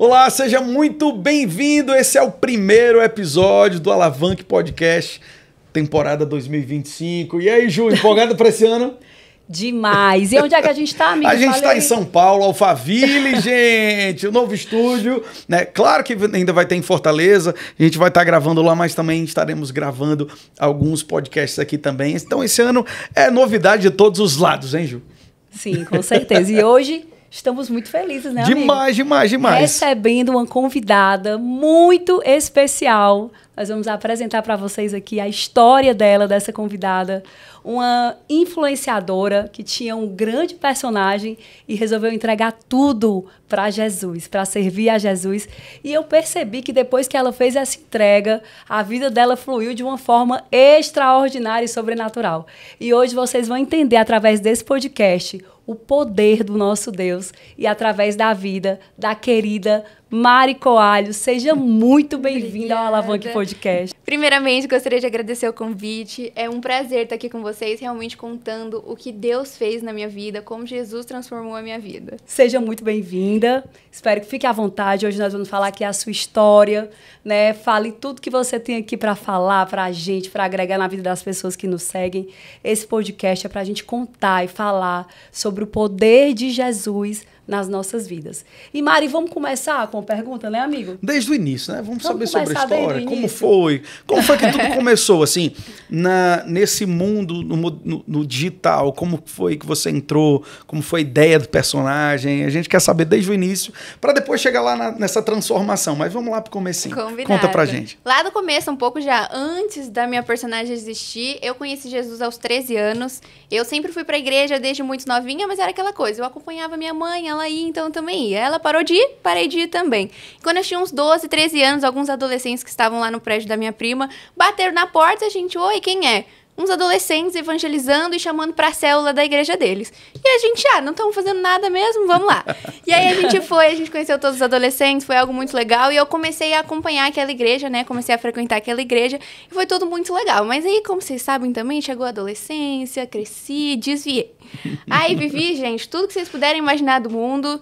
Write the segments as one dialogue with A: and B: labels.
A: Olá, seja muito bem-vindo. Esse é o primeiro episódio do Alavanque Podcast, temporada 2025. E aí, Ju, empolgado para esse ano?
B: Demais. E onde é que a gente tá, amigo?
A: A gente está em São Paulo, Alphaville, gente, o novo estúdio, né? Claro que ainda vai ter em Fortaleza, a gente vai estar gravando lá, mas também estaremos gravando alguns podcasts aqui também. Então esse ano é novidade de todos os lados, hein, Ju?
B: Sim, com certeza. E hoje estamos muito felizes, né, amigo?
A: Demais.
B: Recebendo uma convidada muito especial. Nós vamos apresentar para vocês aqui a história dela, dessa convidada. Uma influenciadora que tinha um grande personagem e resolveu entregar tudo para Jesus, para servir a Jesus. E eu percebi que depois que ela fez essa entrega, a vida dela fluiu de uma forma extraordinária e sobrenatural. E hoje vocês vão entender, através desse podcast, o poder do nosso Deus e através da vida da querida Mari Coalho. Seja muito bem-vinda ao Alavanque Podcast.
C: Primeiramente, gostaria de agradecer o convite. É um prazer estar aqui com vocês, realmente contando o que Deus fez na minha vida, como Jesus transformou a minha vida.
B: Seja muito bem-vinda. Espero que fique à vontade. Hoje nós vamos falar aqui a sua história, né? Fale tudo que você tem aqui para falar para a gente, para agregar na vida das pessoas que nos seguem. Esse podcast é para a gente contar e falar sobre o poder de Jesus nas nossas vidas. E Mari, vamos começar com a pergunta, né, amigo?
A: Desde o início, né? Vamos saber sobre a história, como foi que tudo começou, assim, nesse mundo, no digital, como foi que você entrou, como foi a ideia do personagem, a gente quer saber desde o início, para depois chegar lá nessa transformação, mas vamos lá pro comecinho.
C: Combinado.
A: Conta pra gente.
C: Lá do começo, um pouco já antes da minha personagem existir, eu conheci Jesus aos 13 anos, eu sempre fui pra igreja desde muito novinha, mas era aquela coisa, eu acompanhava minha mãe, ela ia, então eu também ia. Ela parou de ir, parei de ir também. E quando eu tinha uns 12, 13 anos, alguns adolescentes que estavam lá no prédio da minha prima bateram na porta e a gente, oi, quem é? Uns adolescentes evangelizando e chamando pra célula da igreja deles. E a gente, não estamos fazendo nada mesmo, vamos lá. E aí a gente conheceu todos os adolescentes, foi algo muito legal. E eu comecei a acompanhar aquela igreja, né? Comecei a frequentar aquela igreja e foi tudo muito legal. Mas aí, como vocês sabem também, chegou a adolescência, cresci, desviei. Aí vivi, gente, tudo que vocês puderem imaginar do mundo.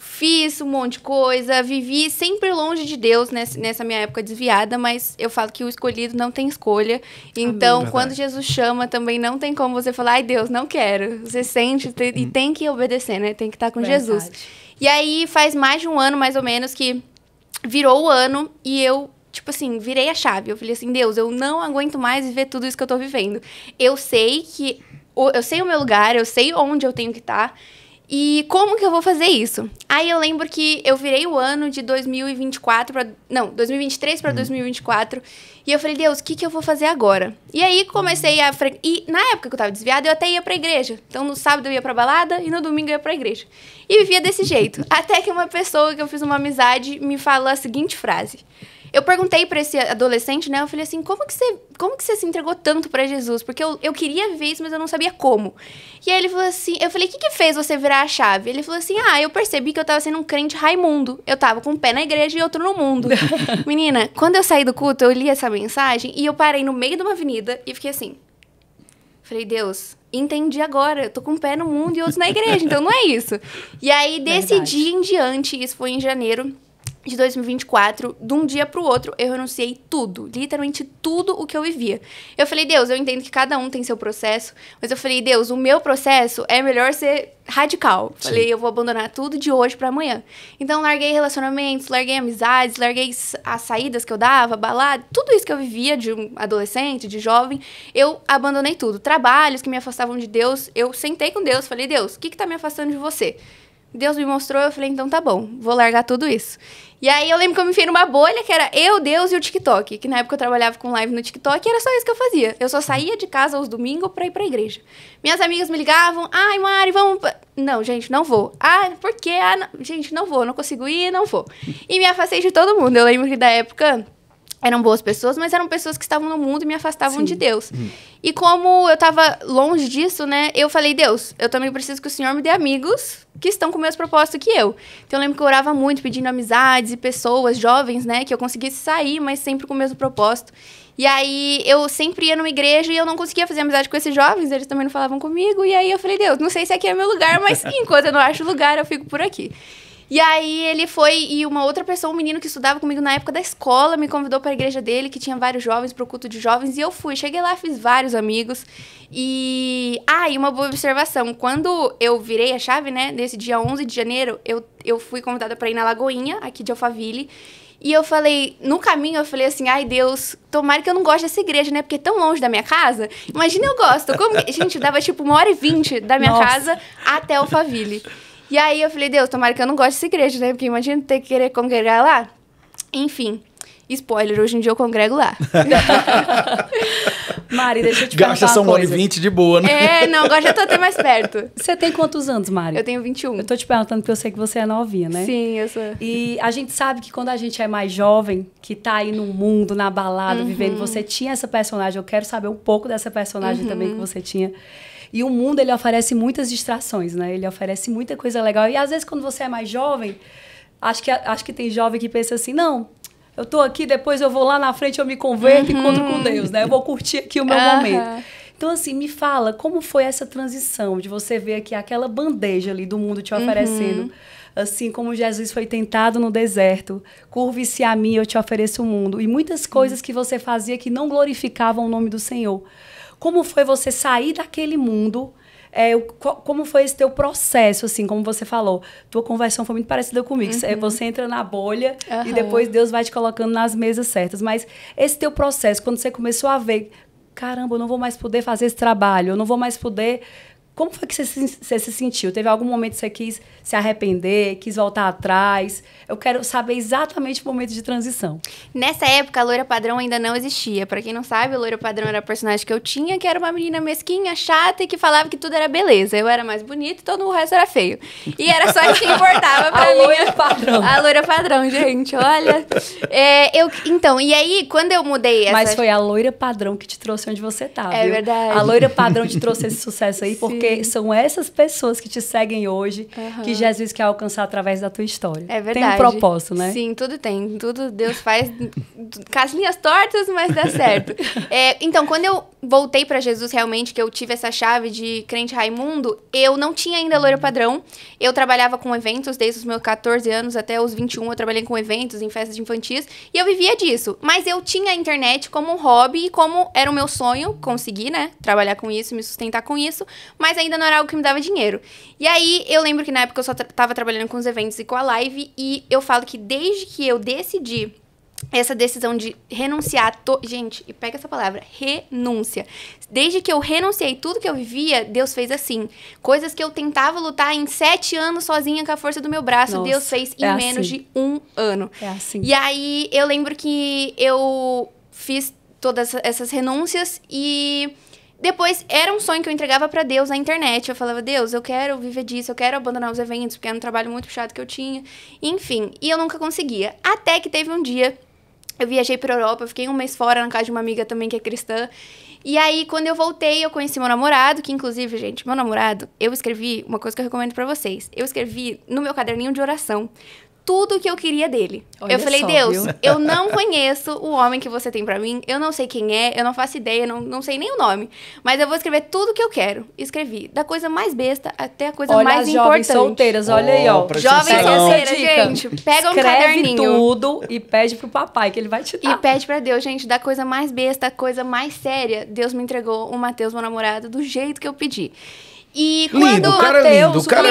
C: Fiz um monte de coisa, vivi sempre longe de Deus nessa minha época desviada, mas eu falo que o escolhido não tem escolha. Então, quando Jesus chama, também não tem como você falar, ai Deus, não quero. Você sente e tem que obedecer, né? Tem que estar com Jesus. E aí, faz mais de um ano, mais ou menos, que virou o ano e eu, tipo assim, virei a chave. Eu falei assim, Deus, eu não aguento mais viver tudo isso que eu tô vivendo. Eu sei o meu lugar, eu sei onde eu tenho que estar. E como que eu vou fazer isso? Aí eu lembro que eu virei o ano de 2023 para 2024. E eu falei, Deus, o que eu vou fazer agora? E aí comecei a... E na época que eu tava desviada, eu até ia pra igreja. Então no sábado eu ia pra balada e no domingo eu ia pra igreja. E vivia desse jeito. Até que uma pessoa que eu fiz uma amizade me falou a seguinte frase. Eu perguntei pra esse adolescente, né? Eu falei assim, como que você se entregou tanto pra Jesus? Porque eu queria ver isso, mas eu não sabia como. E aí ele falou assim, eu falei, o que fez você virar a chave? Ele falou assim, eu percebi que eu tava sendo um crente Raimundo. Eu tava com um pé na igreja e outro no mundo. Menina, quando eu saí do culto, eu li essa mensagem e eu parei no meio de uma avenida e fiquei assim. Falei, Deus, entendi agora. Eu tô com um pé no mundo e outro na igreja, então não é isso. E aí, desse dia em diante, isso foi em janeiro de 2024, de um dia pro outro, eu renunciei tudo, literalmente tudo o que eu vivia. Eu falei, Deus, eu entendo que cada um tem seu processo, mas eu falei, Deus, o meu processo é melhor ser radical. Sim. Falei, eu vou abandonar tudo de hoje pra amanhã. Então, larguei relacionamentos, larguei amizades, larguei as saídas que eu dava, balada, tudo isso que eu vivia de um adolescente, de jovem, eu abandonei tudo. Trabalhos que me afastavam de Deus, eu sentei com Deus, falei, Deus, o que tá me afastando de você? Deus me mostrou, eu falei, então tá bom, vou largar tudo isso. E aí eu lembro que eu me enfiei numa bolha que era eu, Deus e o TikTok. Que na época eu trabalhava com live no TikTok e era só isso que eu fazia. Eu só saía de casa aos domingos pra ir pra igreja. Minhas amigas me ligavam, ai Mari, vamos... Não, gente, não vou. Por quê? Gente, não vou, não consigo ir, não vou. E me afastei de todo mundo. Eu lembro que da época... Eram boas pessoas, mas eram pessoas que estavam no mundo e me afastavam de Deus. E como eu tava longe disso, né? Eu falei, Deus, eu também preciso que o Senhor me dê amigos que estão com o mesmo propósito que eu. Então eu lembro que eu orava muito, pedindo amizades e pessoas jovens, né? Que eu conseguisse sair, mas sempre com o mesmo propósito. E aí eu sempre ia numa igreja e eu não conseguia fazer amizade com esses jovens, eles também não falavam comigo. E aí eu falei, Deus, não sei se aqui é meu lugar, mas enquanto eu não acho lugar, eu fico por aqui. E aí ele foi, e uma outra pessoa, um menino que estudava comigo na época da escola, me convidou para a igreja dele, que tinha vários jovens, para o culto de jovens, e eu fui. Cheguei lá, fiz vários amigos. E uma boa observação, quando eu virei a chave, né, nesse dia 11 de janeiro, eu fui convidada para ir na Lagoinha, aqui de Alphaville. E eu falei, no caminho, eu falei assim, ai Deus, tomara que eu não goste dessa igreja, né? Porque é tão longe da minha casa. Imagina eu gosto. Gente, dava tipo 1h20 da minha casa até Alphaville. E aí eu falei, Deus, tomara que eu não goste dessa igreja, né? Porque imagina ter que querer congregar lá. Enfim, spoiler, hoje em dia eu congrego lá.
B: Mari, deixa eu te perguntar
A: Gasta
B: uma
A: só
B: coisa.
A: 1h20 de boa, né?
C: Não, agora já tô até mais perto.
B: Você tem quantos anos, Mari?
C: Eu tenho 21.
B: Eu tô te perguntando porque eu sei que você é novinha, né?
C: Sim, eu sou.
B: E a gente sabe que quando a gente é mais jovem, que tá aí no mundo, na balada, vivendo, você tinha essa personagem. Eu quero saber um pouco dessa personagem também que você tinha. E o mundo, ele oferece muitas distrações, né? Ele oferece muita coisa legal. E às vezes, quando você é mais jovem, acho que tem jovem que pensa assim, não, eu tô aqui, depois eu vou lá na frente, eu me converto e encontro com Deus, né? Eu vou curtir aqui o meu momento. Então, assim, me fala, como foi essa transição de você ver aqui aquela bandeja ali do mundo te oferecendo, assim como Jesus foi tentado no deserto, curve-se a mim, eu te ofereço o mundo, e muitas coisas que você fazia que não glorificavam o nome do Senhor. Como foi você sair daquele mundo? Como foi esse teu processo, assim, como você falou? Tua conversão foi muito parecida comigo. Você entra na bolha e depois Deus vai te colocando nas mesas certas. Mas esse teu processo, quando você começou a ver, caramba, eu não vou mais poder fazer esse trabalho, eu não vou mais poder... Como foi que você se sentiu? Teve algum momento que você quis se arrepender, quis voltar atrás? Eu quero saber exatamente o momento de transição.
C: Nessa época, a Loira Padrão ainda não existia. Pra quem não sabe, a Loira Padrão era a personagem que eu tinha, que era uma menina mesquinha, chata e que falava que tudo era beleza. Eu era mais bonita e todo o resto era feio. E era só isso que importava pra mim.
B: A Loira Padrão.
C: A Loira Padrão, gente, olha. Então, e aí, quando eu mudei essa...
B: Mas foi a Loira Padrão que te trouxe onde você tá,
C: É
B: viu?
C: verdade.
B: A Loira Padrão te trouxe esse sucesso aí, porque são essas pessoas que te seguem hoje, que Jesus quer alcançar através da tua história.
C: É verdade.
B: Tem um propósito, né?
C: Sim, tudo tem. Tudo Deus faz com as linhas tortas, mas dá certo. Então, quando eu voltei pra Jesus, realmente, que eu tive essa chave de crente Raimundo, eu não tinha ainda Loira Padrão. Eu trabalhava com eventos desde os meus 14 anos até os 21. Eu trabalhei com eventos em festas infantis e eu vivia disso. Mas eu tinha a internet como um hobby e como era o meu sonho, conseguir, né? Trabalhar com isso, me sustentar com isso, mas ainda não era algo que me dava dinheiro. E aí, eu lembro que na época eu só tava trabalhando com os eventos e com a live, e eu falo que desde que eu decidi essa decisão de renunciar... Gente, e pega essa palavra, renúncia. Desde que eu renunciei tudo que eu vivia, Deus fez assim. Coisas que eu tentava lutar em 7 anos sozinha com a força do meu braço, nossa, Deus fez em menos de 1 ano.
B: É assim.
C: E aí, eu lembro que eu fiz todas essas renúncias e... Depois, era um sonho que eu entregava pra Deus na internet. Eu falava, Deus, eu quero viver disso, eu quero abandonar os eventos, porque era um trabalho muito chato que eu tinha. Enfim, e eu nunca conseguia. Até que teve um dia, eu viajei pra Europa, eu fiquei um mês fora na casa de uma amiga também que é cristã. E aí, quando eu voltei, eu conheci meu namorado, que inclusive, gente, meu namorado, eu escrevi uma coisa que eu recomendo pra vocês. Eu escrevi no meu caderninho de oração tudo o que eu queria dele. Olha, eu falei, só, Deus, viu? Eu não conheço o homem que você tem pra mim, eu não sei quem é, eu não faço ideia, não sei nem o nome, mas eu vou escrever tudo o que eu quero. Escrevi, da coisa mais besta até a coisa mais importante.
B: Olha, jovens solteiras, olha aí, ó.
C: Jovens solteiras, gente, pega um caderninho.
B: Escreve tudo e pede pro papai, que ele vai te dar.
C: E pede pra Deus, gente, da coisa mais besta, a coisa mais séria, Deus me entregou o Matheus, meu namorado, do jeito que eu pedi. E quando
A: lindo,
B: o
A: cara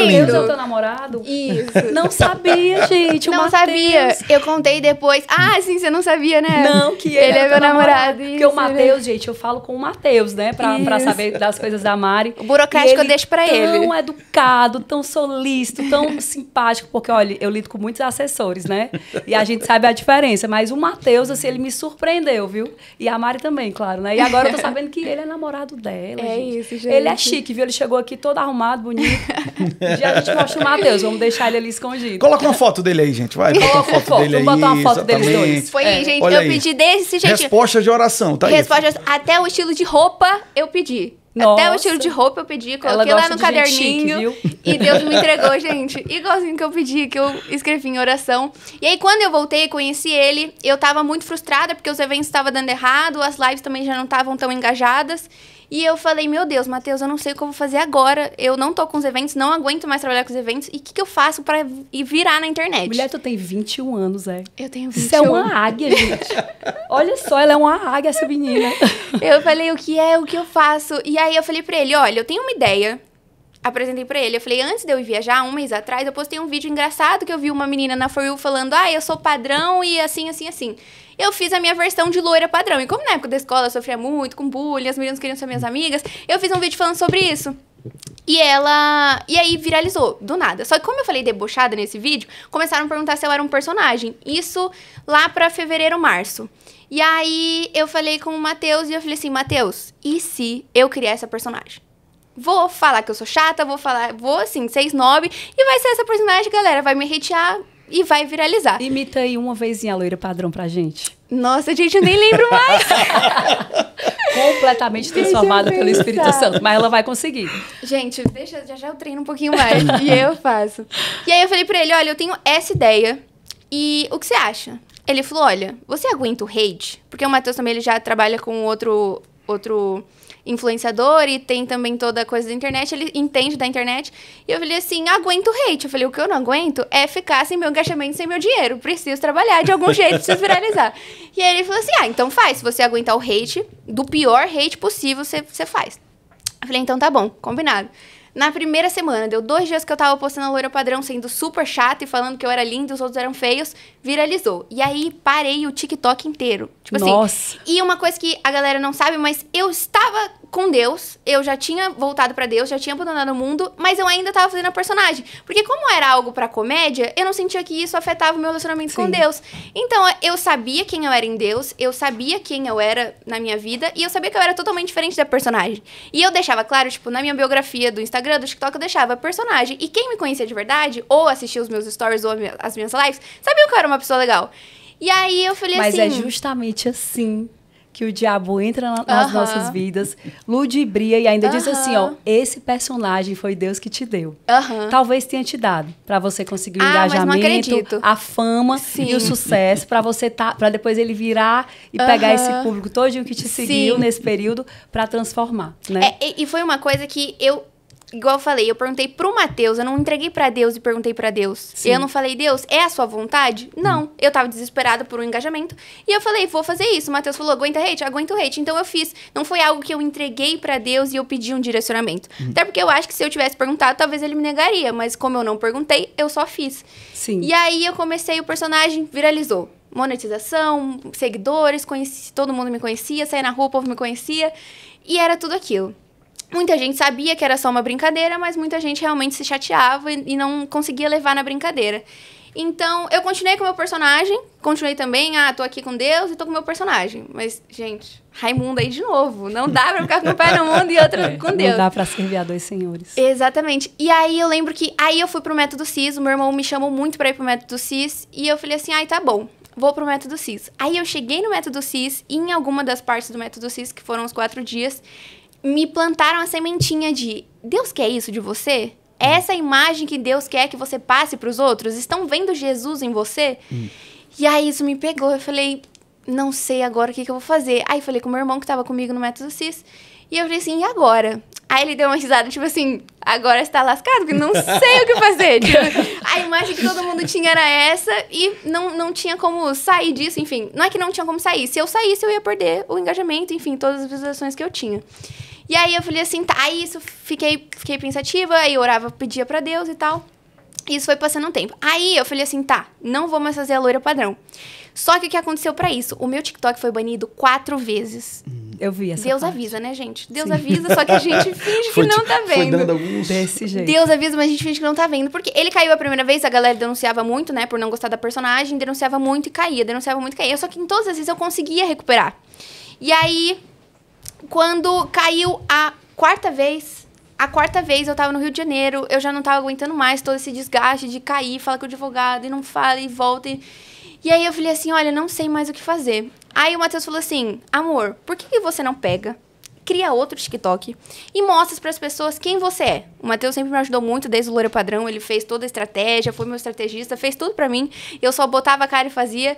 A: lindo.
B: é o teu namorado?
C: Isso.
B: Não sabia, gente.
C: Não sabia. Eu contei depois. Ah, sim, você não sabia, né?
B: Não, que ele
C: é meu namorado.
B: Porque o Matheus, gente, eu falo com o Matheus, né? Pra saber das coisas da Mari.
C: O burocrático eu deixo pra ele.
B: Tão educado, tão solícito, tão simpático. Porque, olha, eu lido com muitos assessores, né? E a gente sabe a diferença. Mas o Matheus, assim, ele me surpreendeu, viu? E a Mari também, claro, né? E agora eu tô sabendo que ele é namorado dela, gente.
C: Isso, gente.
B: Ele é chique, viu? Ele chegou aqui todo arrumado, bonito. Já a gente mostra o Matheus, vamos deixar ele ali escondido.
A: Coloca uma foto dele aí, gente. Vai, bota uma foto dele aí.
B: Vamos botar uma foto deles dois.
C: Foi, gente, olha eu aí. Pedi desse jeito.
A: Resposta de oração, tá aí.
C: Resposta de... Até o estilo de roupa eu pedi.
B: Nossa.
C: Até o estilo de roupa eu pedi, coloquei lá no caderninho. Chique, e Deus me entregou, gente. Igualzinho que eu pedi, que eu escrevi em oração. E aí, quando eu voltei e conheci ele, eu tava muito frustrada, porque os eventos estavam dando errado, as lives também já não estavam tão engajadas. E eu falei, meu Deus, Matheus, eu não sei o que eu vou fazer agora. Eu não tô com os eventos, não aguento mais trabalhar com os eventos. E o que eu faço pra ir virar na internet?
B: Mulher, tu tem 21 anos,
C: Eu tenho 21.
B: Isso é uma águia, gente. Olha só, ela é uma águia, essa menina.
C: Eu falei, o que eu faço? E aí eu falei pra ele, olha, eu tenho uma ideia. Apresentei pra ele. Eu falei, antes de eu ir viajar, 1 mês atrás, eu postei um vídeo engraçado que eu vi uma menina na For You falando, eu sou padrão e assim, assim, assim. Eu fiz a minha versão de loira padrão. E como na época da escola eu sofria muito com bullying, as meninas queriam ser minhas amigas, eu fiz um vídeo falando sobre isso. E aí viralizou, do nada. Só que como eu falei debochada nesse vídeo, começaram a perguntar se eu era um personagem. Isso lá pra fevereiro, março. E aí eu falei com o Matheus e eu falei assim, Matheus, e se eu criar essa personagem? Vou falar que eu sou chata, vou assim, ser snob, e vai ser essa personagem, galera, vai me hatear e vai viralizar.
B: Imita aí uma vezinha a loira padrão pra gente.
C: Nossa, gente, eu nem lembro mais.
B: Completamente transformada pelo Espírito Santo, mas ela vai conseguir.
C: Gente, deixa, já eu treino um pouquinho mais, e eu faço. E aí eu falei pra ele, olha, eu tenho essa ideia, e o que você acha? Ele falou, olha, você aguenta o hate? Porque o Matheus também, ele já trabalha com outro influenciador e tem também toda a coisa da internet, ele entende da internet. E eu falei assim, aguento o hate. Eu falei, o que eu não aguento é ficar sem meu engajamento, sem meu dinheiro. Preciso trabalhar de algum jeito, preciso viralizar. E aí ele falou assim, então faz. Se você aguentar o hate, do pior hate possível, você faz. Eu falei, então tá bom, combinado. Na primeira semana, deu 2 dias que eu tava postando a loira padrão, sendo super chata e falando que eu era linda e os outros eram feios, viralizou. E aí, parei o TikTok inteiro. Tipo
B: Nossa.
C: assim, e uma coisa que a galera não sabe, mas eu estava com Deus, eu já tinha voltado pra Deus, já tinha abandonado o mundo, mas eu ainda tava fazendo a personagem. Porque como era algo pra comédia, eu não sentia que isso afetava o meu relacionamento com Deus. Então, eu sabia quem eu era em Deus, eu sabia quem eu era na minha vida, e eu sabia que eu era totalmente diferente da personagem. E eu deixava claro, tipo, na minha biografia do Instagram, do TikTok, eu deixava personagem. E quem me conhecia de verdade, ou assistia os meus stories, ou as minhas lives, sabia que eu era uma pessoa legal. E aí, eu falei assim...
B: Mas é justamente assim que o diabo entra nas nossas vidas, ludibria e ainda diz assim, ó, esse personagem foi Deus que te deu. Talvez tenha te dado para você conseguir o engajamento, a fama e o sucesso, para depois ele virar e pegar esse público todinho que te seguiu nesse período para transformar, né?
C: E foi uma coisa que igual eu falei, eu perguntei pro Matheus, eu não entreguei pra Deus e perguntei pra Deus. Sim. Eu não falei, Deus, é a sua vontade? Não. Eu tava desesperada por um engajamento. E eu falei, vou fazer isso. O Matheus falou, aguenta hate? Aguenta o hate. Então eu fiz. Não foi algo que eu entreguei pra Deus e eu pedi um direcionamento. Até porque eu acho que se eu tivesse perguntado, talvez ele me negaria. Mas como eu não perguntei, eu só fiz.
B: Sim.
C: E aí eu comecei, o personagem viralizou. Monetização, seguidores, todo mundo me conhecia. Saía na rua, o povo me conhecia. E era tudo aquilo. Muita gente sabia que era só uma brincadeira, mas muita gente realmente se chateava e não conseguia levar na brincadeira. Então, eu continuei com o meu personagem, continuei também, tô aqui com Deus e tô com o meu personagem. Mas, gente, Raimundo aí de novo. Não dá pra ficar com o pé no mundo e outro com Deus.
B: Não dá pra servir a 2 senhores.
C: Exatamente. E aí, eu lembro que... Aí, eu fui pro Método CIS, o meu irmão me chamou muito pra ir pro Método CIS. E eu falei assim, tá bom, vou pro Método CIS. Aí, eu cheguei no Método CIS e em alguma das partes do Método CIS, que foram os 4 dias... me plantaram a sementinha de Deus quer isso de você? É essa imagem que Deus quer que você passe para os outros? Estão vendo Jesus em você? E aí isso me pegou. Eu falei, não sei agora o que eu vou fazer. Aí falei com o meu irmão que estava comigo no Método CIS. E eu falei assim, e agora? Aí ele deu uma risada, tipo assim, agora você tá lascado, porque não sei o que fazer. Tipo, a imagem que todo mundo tinha era essa e não tinha como sair disso, enfim. Não é que não tinha como sair. Se eu saísse, eu ia perder o engajamento, enfim, todas as visualizações que eu tinha. E aí eu falei assim, aí isso, fiquei pensativa, aí eu orava, pedia pra Deus e tal. E isso foi passando um tempo. Aí eu falei assim, não vou mais fazer a loira padrão. Só que o que aconteceu pra isso? O meu TikTok foi banido 4 vezes.
B: Eu vi essa
C: Deus
B: parte.
C: Avisa, né, gente? Deus avisa, só que a gente finge que não tá vendo.
A: Foi dando alguns...
B: Desse jeito.
C: Deus avisa, mas a gente finge que não tá vendo. Porque ele caiu a primeira vez, a galera denunciava muito, né? Por não gostar da personagem, denunciava muito e caía. Só que em todas as vezes eu conseguia recuperar. E aí, quando caiu a quarta vez eu tava no Rio de Janeiro, eu já não tava aguentando mais todo esse desgaste de cair, fala com o advogado e não fala e volta. E aí eu falei assim, olha, não sei mais o que fazer. Aí o Matheus falou assim, amor, por que você não pega, cria outro TikTok e mostra para as pessoas quem você é? O Matheus sempre me ajudou muito desde o Loira Padrão, ele fez toda a estratégia, foi meu estrategista, fez tudo pra mim, eu só botava a cara e fazia.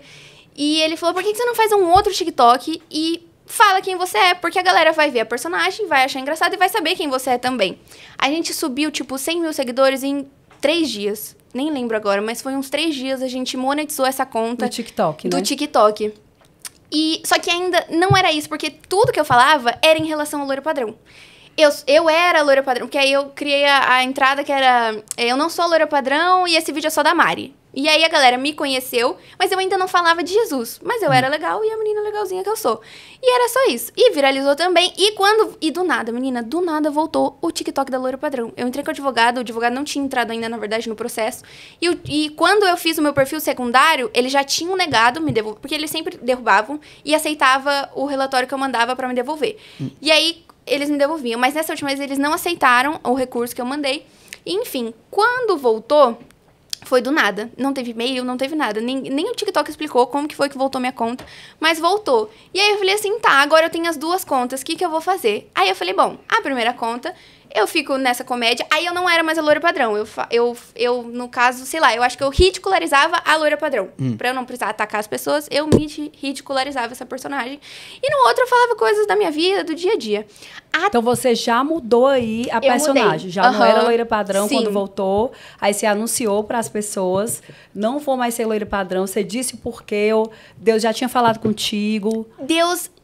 C: E ele falou, por que você não faz um outro TikTok e fala quem você é, porque a galera vai ver a personagem, vai achar engraçado e vai saber quem você é também. A gente subiu, tipo, 100 mil seguidores em 3 dias. Nem lembro agora, mas foi uns 3 dias, a gente monetizou essa conta.
B: Do TikTok, né?
C: Do TikTok. Só que ainda não era isso, porque tudo que eu falava era em relação ao loiro padrão. Eu era a loira padrão, porque aí eu criei a entrada que era... Eu não sou a loira padrão e esse vídeo é só da Mari. E aí a galera me conheceu, mas eu ainda não falava de Jesus. Mas eu era legal e a menina legalzinha que eu sou. E era só isso. E viralizou também. E do nada, menina, do nada voltou o TikTok da loira padrão. Eu entrei com o advogado não tinha entrado ainda, na verdade, no processo. E quando eu fiz o meu perfil secundário, eles já tinham negado me devolver, porque eles sempre derrubavam e aceitava o relatório que eu mandava pra me devolver. E aí... eles me devolviam, mas nessa última vez eles não aceitaram o recurso que eu mandei. E, enfim, quando voltou, foi do nada. Não teve e-mail, não teve nada. Nem o TikTok explicou como que foi que voltou minha conta, mas voltou. E aí eu falei assim, tá, agora eu tenho as 2 contas, o que eu vou fazer? Aí eu falei, bom, a primeira conta... eu fico nessa comédia. Aí eu não era mais a loira padrão. Eu, no caso, sei lá, eu acho que eu ridicularizava a loira padrão. Pra eu não precisar atacar as pessoas, eu me ridicularizava essa personagem. E no outro eu falava coisas da minha vida, do dia a dia.
B: Então você já mudou aí a personagem.
C: Mudei.
B: Já não era loira padrão.
C: Sim.
B: Quando voltou. Aí você anunciou para as pessoas. Não vou mais ser loira padrão. Você disse o porquê. Deus já tinha falado contigo.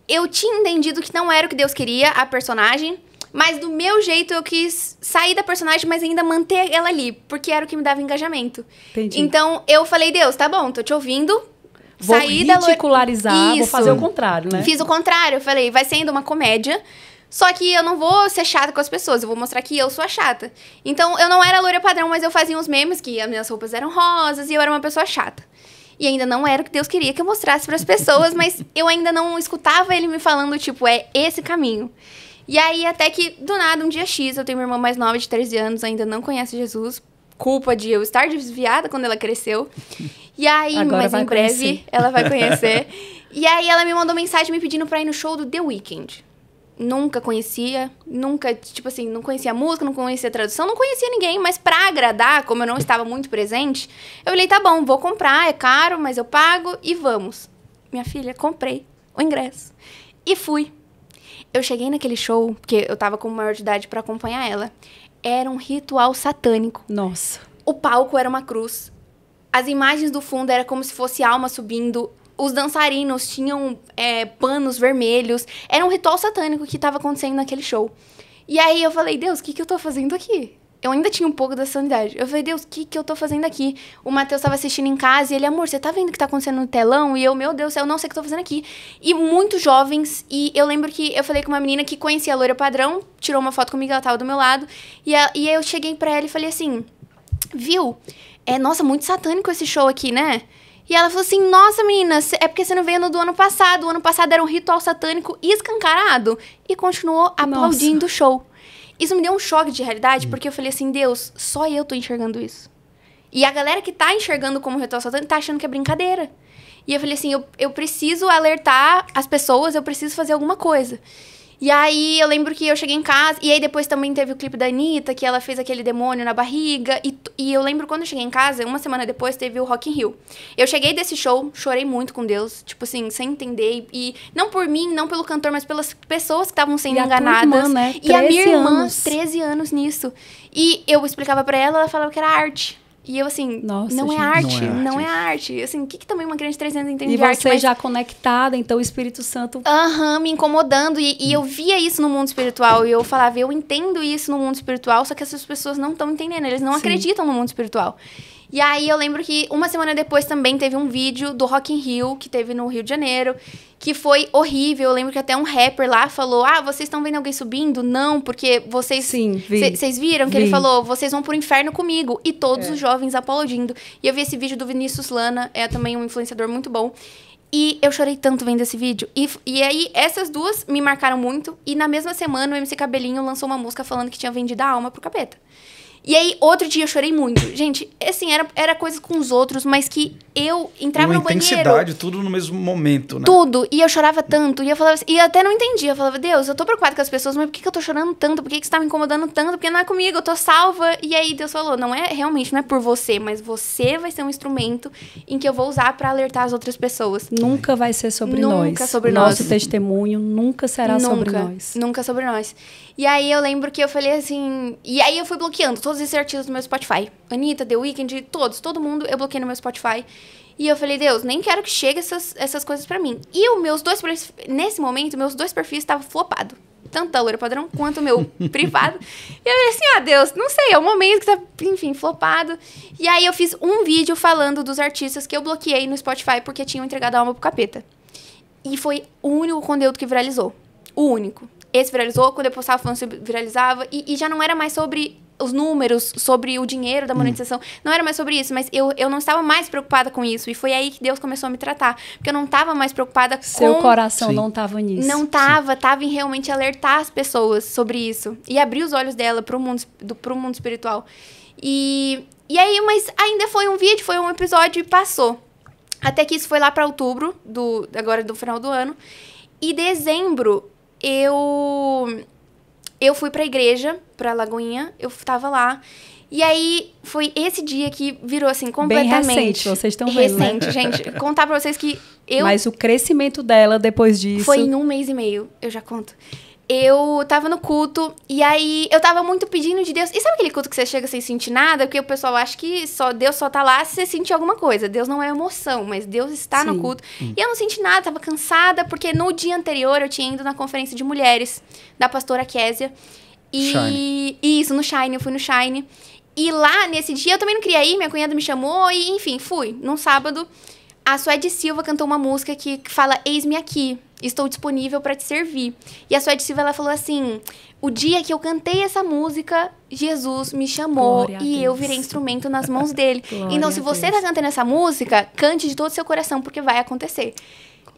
C: Eu tinha entendido que não era o que Deus queria, a personagem. Mas do meu jeito eu quis sair da personagem, mas ainda manter ela ali. Porque era o que me dava engajamento.
B: Entendi.
C: Então eu falei, Deus, tá bom, tô te ouvindo.
B: Vou ridicularizar, vou fazer o contrário, né?
C: Fiz o contrário. Eu falei, vai sendo uma comédia. Só que eu não vou ser chata com as pessoas. Eu vou mostrar que eu sou a chata. Então eu não era loira padrão, mas eu fazia uns memes que as minhas roupas eram rosas e eu era uma pessoa chata. E ainda não era o que Deus queria que eu mostrasse pras pessoas, mas eu ainda não escutava ele me falando, tipo, é esse caminho. E aí, até que, do nada, um dia X, eu tenho minha irmã mais nova, de 13 anos, ainda não conhece Jesus. Culpa de eu estar desviada quando ela cresceu. E aí,
B: agora
C: mas em breve, ela vai conhecer. E aí, ela me mandou mensagem me pedindo pra ir no show do The Weeknd. Nunca conhecia, tipo assim, não conhecia a música, não conhecia a tradução, não conhecia ninguém. Mas pra agradar, como eu não estava muito presente, eu falei, tá bom, vou comprar, é caro, mas eu pago e vamos. Minha filha, comprei o ingresso. E fui. Eu cheguei naquele show, porque eu tava com maior de idade pra acompanhar ela. Era um ritual satânico.
B: Nossa.
C: O palco era uma cruz. As imagens do fundo era como se fosse alma subindo. Os dançarinos tinham panos vermelhos. Era um ritual satânico que tava acontecendo naquele show. E aí eu falei, Deus, o que eu tô fazendo aqui? Eu ainda tinha um pouco da sanidade. Eu falei, Deus, o que eu tô fazendo aqui? O Matheus tava assistindo em casa e ele, amor, você tá vendo o que tá acontecendo no telão? E eu, meu Deus, eu não sei o que eu tô fazendo aqui. E muitos jovens, e eu lembro que eu falei com uma menina que conhecia a loira padrão, tirou uma foto comigo, ela tava do meu lado, e eu cheguei pra ela e falei assim, viu? Nossa, muito satânico esse show aqui, né? E ela falou assim, nossa, menina, é porque você não veio no do ano passado. O ano passado era um ritual satânico escancarado. E continuou aplaudindo o show. Isso me deu um choque de realidade, porque eu falei assim, Deus, só eu tô enxergando isso. E a galera que tá enxergando como ritual satânico tá achando que é brincadeira. E eu falei assim, eu preciso alertar as pessoas, eu preciso fazer alguma coisa. E aí, eu lembro que eu cheguei em casa, e aí depois também teve o clipe da Anitta, que ela fez aquele demônio na barriga, e eu lembro quando eu cheguei em casa, uma semana depois teve o Rock in Rio. Eu cheguei desse show, chorei muito com Deus, tipo assim, sem entender, e não por mim, não pelo cantor, mas pelas pessoas que estavam sendo enganadas.
B: Irmã, né?
C: E a minha irmã, 13 anos nisso. E eu explicava pra ela, ela falava que era arte. E eu assim,
B: nossa,
C: não
B: gente,
C: é arte, não é arte. Assim, o que também uma criança de 3 anos entende
B: e
C: de arte?
B: E você já conectada, então o Espírito Santo...
C: me incomodando. E eu via isso no mundo espiritual. E eu falava, eu entendo isso no mundo espiritual, só que essas pessoas não estão entendendo. Eles não acreditam no mundo espiritual. E aí eu lembro que uma semana depois também teve um vídeo do Rock in Rio, que teve no Rio de Janeiro, que foi horrível. Eu lembro que até um rapper lá falou, vocês estão vendo alguém subindo? Não, porque vocês...
B: Sim, vi.
C: Vocês viram que ele falou, vocês vão pro inferno comigo. E todos os jovens aplaudindo. E eu vi esse vídeo do Vinícius Lana, é também um influenciador muito bom. E eu chorei tanto vendo esse vídeo. E aí, essas duas me marcaram muito. E na mesma semana, o MC Cabelinho lançou uma música falando que tinha vendido a alma pro capeta. E aí, outro dia eu chorei muito. Gente, assim, era coisa com os outros, mas que eu entrava no banheiro...
A: intensidade, tudo no mesmo momento, né?
C: Tudo. E eu chorava tanto. E eu falava assim, e eu até não entendia. Eu falava, Deus, eu tô preocupada com as pessoas, mas por que eu tô chorando tanto? Por que você tá me incomodando tanto? Porque não é comigo, eu tô salva. E aí Deus falou, realmente não é por você, mas você vai ser um instrumento em que eu vou usar pra alertar as outras pessoas.
B: Nunca vai ser sobre nós.
C: Nunca sobre nós.
B: Nosso testemunho nunca será sobre nós.
C: Nunca sobre nós. E aí eu lembro que eu falei assim... E aí eu fui bloqueando todos esses artistas no meu Spotify. Anitta, The Weeknd, todo mundo eu bloqueei no meu Spotify. E eu falei, Deus, nem quero que chegue essas coisas pra mim. E nesse momento, meus 2 perfis estavam flopados. Tanto da Loura Padrão quanto o meu privado. E eu falei assim, Deus, não sei, é um momento que tá, enfim, flopado. E aí eu fiz um vídeo falando dos artistas que eu bloqueei no Spotify porque tinham entregado a alma pro capeta. E foi o único conteúdo que viralizou. O único. Esse viralizou, quando eu postava falando sobre viralizava. E já não era mais sobre os números, sobre o dinheiro da monetização. Não era mais sobre isso, mas eu não estava mais preocupada com isso. E foi aí que Deus começou a me tratar. Porque eu não estava mais preocupada com...
B: Seu coração não estava nisso.
C: Não estava. Estava em realmente alertar as pessoas sobre isso. E abrir os olhos dela pro mundo espiritual. E aí, mas ainda foi um vídeo, foi um episódio e passou. Até que isso foi lá para outubro, agora do final do ano. E dezembro, eu fui pra igreja, pra Lagoinha, eu tava lá. E aí, foi esse dia que virou, assim, completamente...
B: Bem recente, vocês estão vendo,
C: recente, gente. Contar pra vocês que
B: Mas o crescimento dela depois disso...
C: Foi em 1 mês e meio, eu já conto. Eu tava no culto, e aí eu tava muito pedindo de Deus. E sabe aquele culto que você chega sem sentir nada? Porque o pessoal acha que Deus só tá lá se você sentir alguma coisa. Deus não é emoção, mas Deus está no culto. E eu não senti nada, tava cansada, porque no dia anterior eu tinha ido na conferência de mulheres da pastora Késia.
A: Shine.
C: Isso, no Shine, eu fui no Shine. E lá, nesse dia, eu também não queria ir, minha cunhada me chamou, e enfim, fui. Num sábado, a Suede Silva cantou uma música que fala, eis-me aqui. Estou disponível para te servir. E a Suede Silva, ela falou assim, o dia que eu cantei essa música, Jesus me chamou e eu virei instrumento nas mãos dele. Então, se você tá cantando essa música, cante de todo o seu coração, porque vai acontecer.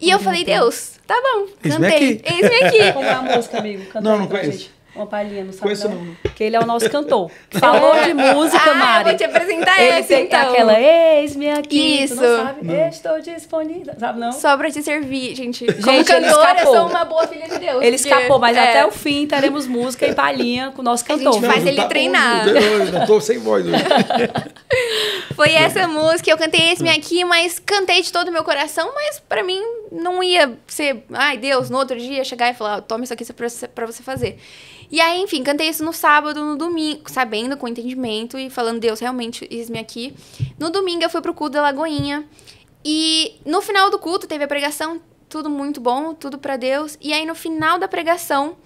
C: E eu falei, Deus, tá bom, cantei. Eis-me aqui.
B: Como é a música, amigo? Canta
A: não conheço.
B: Gente. Uma palhinha, não sabe não? Porque ele é o nosso cantor. Falou de música, Mari.
C: Eu vou te apresentar
B: ele tem
C: então.
B: Aquela, eis-me aqui.
C: Isso.
B: Tu não sabe? Estou disponível. Sabe não?
C: Só pra te servir, gente. Como cantora, eu sou uma boa filha de Deus.
B: Ele escapou, mas até o fim teremos música e palhinha com o nosso cantor.
C: A gente faz ele treinar.
A: Eu tô sem voz hoje.
C: Foi essa música, eu cantei esse-me aqui, mas cantei de todo o meu coração, mas pra mim não ia ser, ai Deus, no outro dia chegar e falar, toma isso aqui pra você fazer. E aí, enfim, cantei isso no sábado, no domingo, sabendo, com entendimento e falando, Deus, realmente, eis-me aqui. No domingo eu fui pro culto da Lagoinha e no final do culto teve a pregação, tudo muito bom, tudo pra Deus. E aí no final da pregação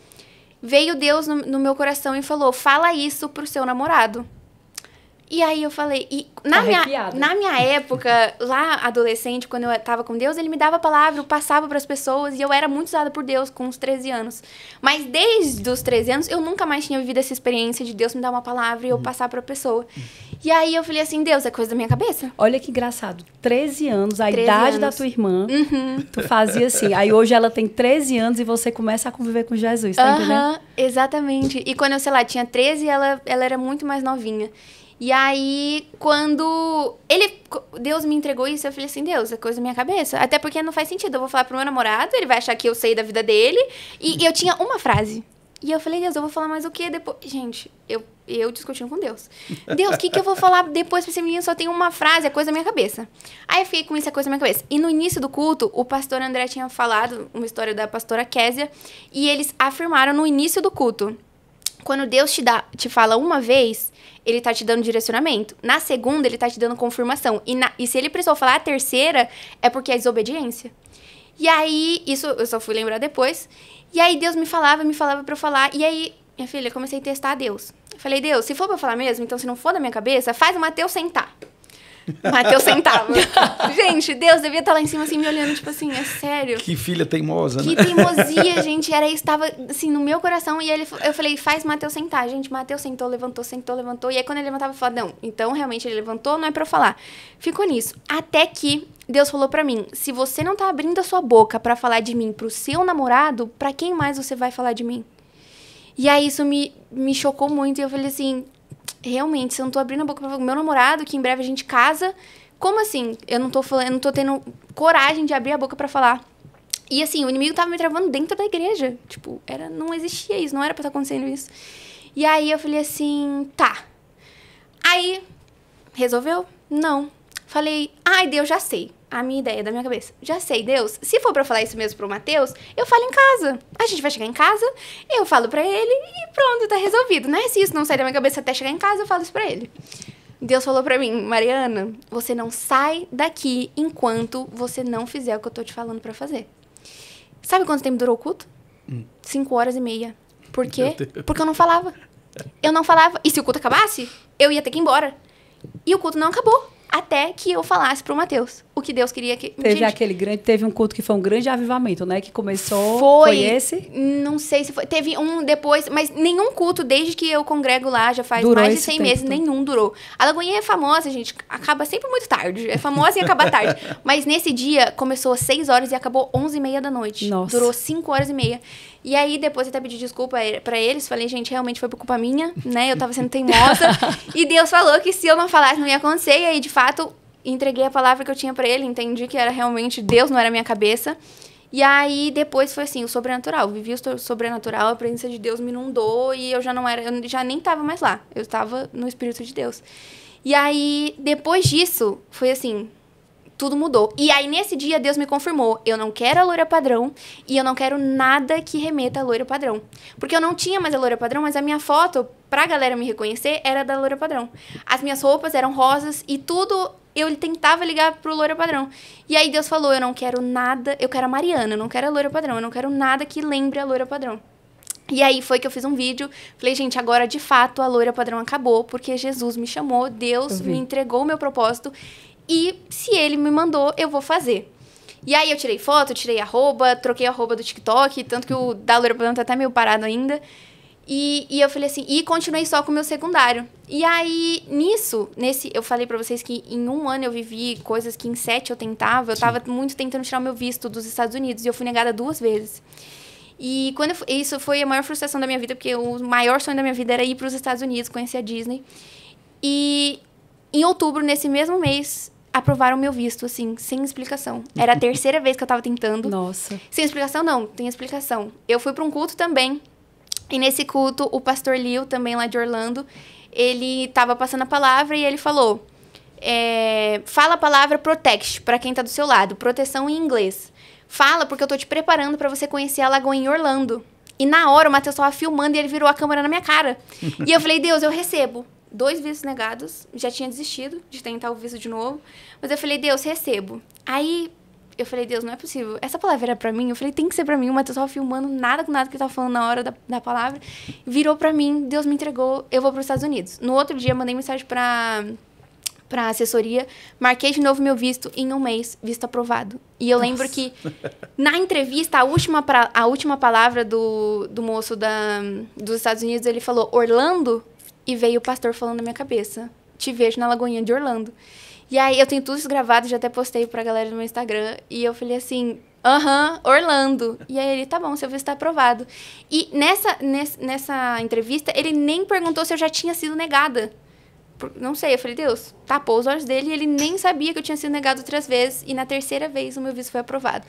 C: veio Deus no meu coração e falou, fala isso pro seu namorado. E aí eu falei, e na minha época, lá adolescente, quando eu tava com Deus, ele me dava a palavra, eu passava pras pessoas, e eu era muito usada por Deus com uns 13 anos. Mas desde os 13 anos, eu nunca mais tinha vivido essa experiência de Deus me dar uma palavra e eu passar pra pessoa. E aí eu falei assim, Deus, é coisa da minha cabeça?
B: Olha que engraçado, 13 anos, a idade da tua irmã, tu fazia assim. Aí hoje ela tem 13 anos e você começa a conviver com Jesus, tá entendendo?
C: Exatamente. E quando eu, sei lá, tinha 13, ela era muito mais novinha. E aí, quando Deus me entregou isso, eu falei assim, Deus, é coisa da minha cabeça. Até porque não faz sentido, eu vou falar pro meu namorado, ele vai achar que eu sei da vida dele. E eu tinha uma frase. E eu falei, Deus, eu vou falar mais o quê depois? Gente, eu discutindo com Deus. Deus, o que eu vou falar depois pra esse menino? Só tem uma frase, é coisa da minha cabeça. Aí eu fiquei com isso, é coisa da minha cabeça. E no início do culto, o pastor André tinha falado uma história da pastora Késia. E eles afirmaram no início do culto, quando Deus te fala uma vez, ele tá te dando direcionamento. Na segunda, ele tá te dando confirmação. E se ele precisou falar a terceira, é porque é desobediência. E aí, isso eu só fui lembrar depois. E aí, Deus me falava pra eu falar. E aí, minha filha, eu comecei a testar Deus. Eu falei, Deus, se for pra eu falar mesmo, então se não for da minha cabeça, faz o Mateus sentar. Mateus sentava. Gente, Deus devia estar lá em cima, assim, me olhando, tipo assim, é sério.
A: Que filha teimosa, né?
C: Que teimosia, gente. Era isso, tava, assim, no meu coração. E eu falei, faz Mateus sentar. Gente, Mateus sentou, levantou. E aí, quando ele levantava, eu falava, não, então, realmente, ele levantou, não é pra eu falar. Ficou nisso. Até que Deus falou pra mim, se você não tá abrindo a sua boca pra falar de mim pro seu namorado, pra quem mais você vai falar de mim? E aí, isso me chocou muito. E eu falei assim, realmente, se eu não tô abrindo a boca pra falar com meu namorado, que em breve a gente casa, como assim? Eu não tô tendo coragem de abrir a boca pra falar. E assim, o inimigo tava me travando dentro da igreja. Tipo, não existia isso, não era pra estar acontecendo isso. E aí eu falei assim, tá. Aí, resolveu? Não. Falei, ai, Deus, já sei. A minha ideia da minha cabeça. Já sei, Deus, se for pra falar isso mesmo pro Matheus, eu falo em casa. A gente vai chegar em casa, eu falo pra ele e pronto, tá resolvido, né? Se isso não sair da minha cabeça até chegar em casa, eu falo isso pra ele. Deus falou pra mim, Mariana, você não sai daqui enquanto você não fizer o que eu tô te falando pra fazer. Sabe quanto tempo durou o culto? 5h30. Por quê? Porque eu não falava. Eu não falava. E se o culto acabasse, eu ia ter que ir embora. E o culto não acabou. Até que eu falasse pro Matheus o que Deus queria que...
B: Teve um culto que foi um grande avivamento, né? Que começou...
C: Foi
B: esse?
C: Não sei se foi. Teve um depois, mas nenhum culto, desde que eu congrego lá, já faz mais de 100 meses, nenhum durou. A Lagoinha é famosa, gente, acaba sempre muito tarde. É famosa e acaba tarde. Mas nesse dia, começou às 6 horas e acabou 11h30 da noite.
B: Nossa.
C: Durou 5h30. E aí, depois eu até pedi desculpa pra eles. Falei, gente, realmente foi por culpa minha, né? Eu tava sendo teimosa. E Deus falou que se eu não falasse, não ia acontecer. E aí, de fato, entreguei a palavra que eu tinha pra ele. Entendi que era realmente Deus, não era a minha cabeça. E aí, depois foi assim, o sobrenatural. Eu vivi o sobrenatural, a presença de Deus me inundou. E eu já nem tava mais lá. Eu tava no Espírito de Deus. E aí, depois disso, foi assim... Tudo mudou. E aí, nesse dia, Deus me confirmou. Eu não quero a loira padrão e eu não quero nada que remeta a loira padrão. Porque eu não tinha mais a loira padrão, mas a minha foto, pra galera me reconhecer, era da loira padrão. As minhas roupas eram rosas e tudo eu tentava ligar pro loira padrão. E aí, Deus falou, eu não quero nada... Eu quero a Mariana, eu não quero a loira padrão. Eu não quero nada que lembre a loira padrão. E aí foi que eu fiz um vídeo, falei, gente, agora de fato a loira padrão acabou, porque Jesus me chamou, Deus me entregou o meu propósito, e se ele me mandou, eu vou fazer. E aí eu tirei foto, tirei arroba, troquei a arroba do TikTok, tanto que o da loira padrão tá até meio parado ainda. E eu falei assim, e continuei só com o meu secundário. E aí, eu falei pra vocês que em 1 ano eu vivi coisas que em 7 eu tentava. Eu tava muito tentando tirar o meu visto dos Estados Unidos, e eu fui negada 2 vezes. E isso foi a maior frustração da minha vida, porque o maior sonho da minha vida era ir para os Estados Unidos, conhecer a Disney. E em outubro, nesse mesmo mês, aprovaram meu visto, assim, sem explicação. Era a 3ª vez que eu tava tentando.
B: Nossa.
C: Sem explicação, não. Tem explicação. Eu fui para um culto também. E nesse culto, o pastor Leo, também lá de Orlando, ele tava passando a palavra e ele falou... fala a palavra protect para quem tá do seu lado. Proteção em inglês. Fala, porque eu tô te preparando pra você conhecer a Lagoinha em Orlando. E na hora, o Matheus tava filmando e ele virou a câmera na minha cara. E eu falei, Deus, eu recebo. 2 vistos negados. Já tinha desistido de tentar o visto de novo. Mas eu falei, Deus, recebo. Aí, eu falei, Deus, não é possível. Essa palavra era pra mim? Eu falei, tem que ser pra mim. O Matheus tava filmando nada com nada que ele tava falando na hora da palavra. Virou pra mim, Deus me entregou, eu vou pros Estados Unidos. No outro dia, mandei mensagem pra assessoria, marquei de novo meu visto, em 1 mês, visto aprovado. E eu lembro que, na entrevista, a última palavra do moço dos Estados Unidos, ele falou, Orlando, e veio o pastor falando na minha cabeça, te vejo na Lagoinha de Orlando. E aí, eu tenho tudo isso gravado, já até postei pra galera no meu Instagram, e eu falei assim, Orlando. E aí ele, tá bom, seu visto tá aprovado. E nessa entrevista, ele nem perguntou se eu já tinha sido negada. Não sei, eu falei, Deus, tapou os olhos dele e ele nem sabia que eu tinha sido negado outras vezes. E na 3ª vez o meu visto foi aprovado.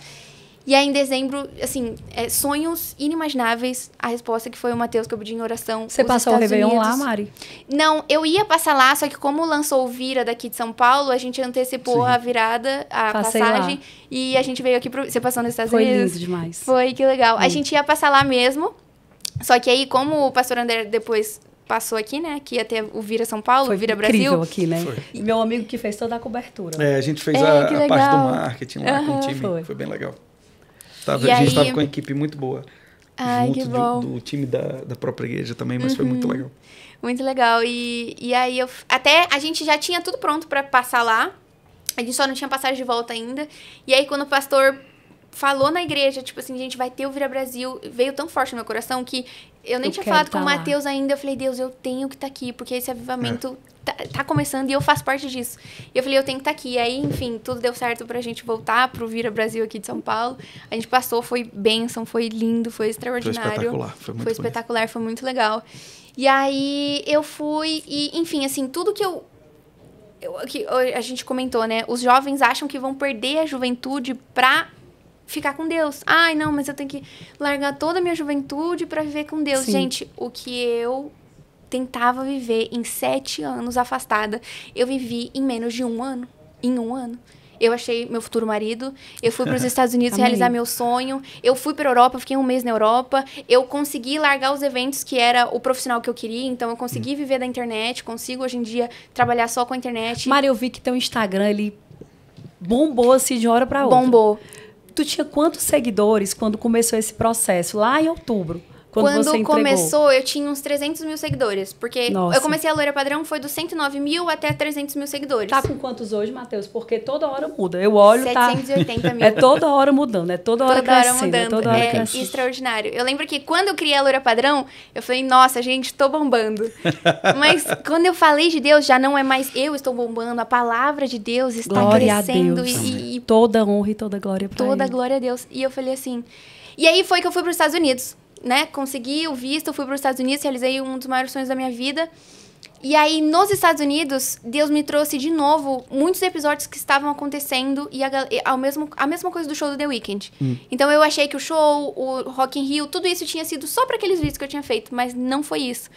C: E aí em dezembro, assim, sonhos inimagináveis. A resposta que foi o Matheus que eu pedi em oração.
B: Você passou o Réveillon lá, Mari?
C: Não, eu ia passar lá, só que como lançou o Vira daqui de São Paulo, a gente antecipou a virada, passagem. Lá. E a gente veio aqui Você passou nos Estados Unidos?
B: Foi lindo demais.
C: Foi, que legal. A gente ia passar lá mesmo. Só que aí, como o pastor André depois... passou aqui, né? Que ia ter o Vira São Paulo,
B: foi
C: o Vira Brasil.
B: Incrível aqui, né? E meu amigo que fez toda a cobertura.
A: A gente fez a parte do marketing lá com o time. Foi bem legal. A gente estava com uma equipe muito boa.
C: Ai, que bom.
A: Do time da própria igreja também, mas foi muito legal.
C: Muito legal. E aí, até a gente já tinha tudo pronto para passar lá. A gente só não tinha passagem de volta ainda. E aí, quando o pastor falou na igreja, tipo assim, gente, vai ter o Vira Brasil, veio tão forte no meu coração que Eu nem tinha falado com o Matheus ainda. Eu falei, Deus, eu tenho que estar aqui, porque esse avivamento tá começando e eu faço parte disso. E eu falei, eu tenho que estar aqui. E aí, enfim, tudo deu certo pra gente voltar pro Vira Brasil aqui de São Paulo. A gente passou, foi bênção, foi lindo, foi extraordinário. Foi espetacular,
A: foi
C: espetacular, foi muito legal. E aí, eu fui e, enfim, assim, tudo que a gente comentou, né? Os jovens acham que vão perder a juventude pra ficar com Deus. Ai, não, mas eu tenho que largar toda a minha juventude pra viver com Deus. Sim. Gente, o que eu tentava viver em 7 anos afastada, eu vivi em menos de 1 ano. Em 1 ano. Eu achei meu futuro marido, eu fui para os Estados Unidos realizar meu sonho, eu fui para a Europa, fiquei 1 mês na Europa, eu consegui largar os eventos que era o profissional que eu queria, então eu consegui viver da internet, consigo hoje em dia trabalhar só com a internet.
B: Mari, eu vi que teu Instagram, ele bombou assim de uma hora para outra.
C: Bombou.
B: Tu tinha quantos seguidores quando começou esse processo, lá em outubro?
C: Quando começou, eu tinha uns 300 mil seguidores. Porque eu comecei a Loira Padrão, foi dos 109 mil até 300 mil seguidores.
B: Tá com quantos hoje, Matheus? Porque toda hora muda. Eu olho,
C: 780 mil.
B: É toda hora mudando, é toda hora crescendo. Toda hora crescendo.
C: Extraordinário. Eu lembro que quando eu criei a Loira Padrão, eu falei, nossa, gente, tô bombando. Mas quando eu falei de Deus, já não é mais eu estou bombando, a palavra de Deus está
B: glória
C: crescendo.
B: A Deus. E toda honra e toda glória pra
C: Toda
B: Ele.
C: glória a Deus. E eu falei assim... E aí foi que eu fui para os Estados Unidos. Né? Consegui o visto, fui para os Estados Unidos, realizei um dos maiores sonhos da minha vida. E aí, nos Estados Unidos, Deus me trouxe de novo muitos episódios que estavam acontecendo e a mesma coisa do show do The Weeknd. Então, eu achei que o show, o Rock in Rio, tudo isso tinha sido só para aqueles vídeos que eu tinha feito, mas não foi isso.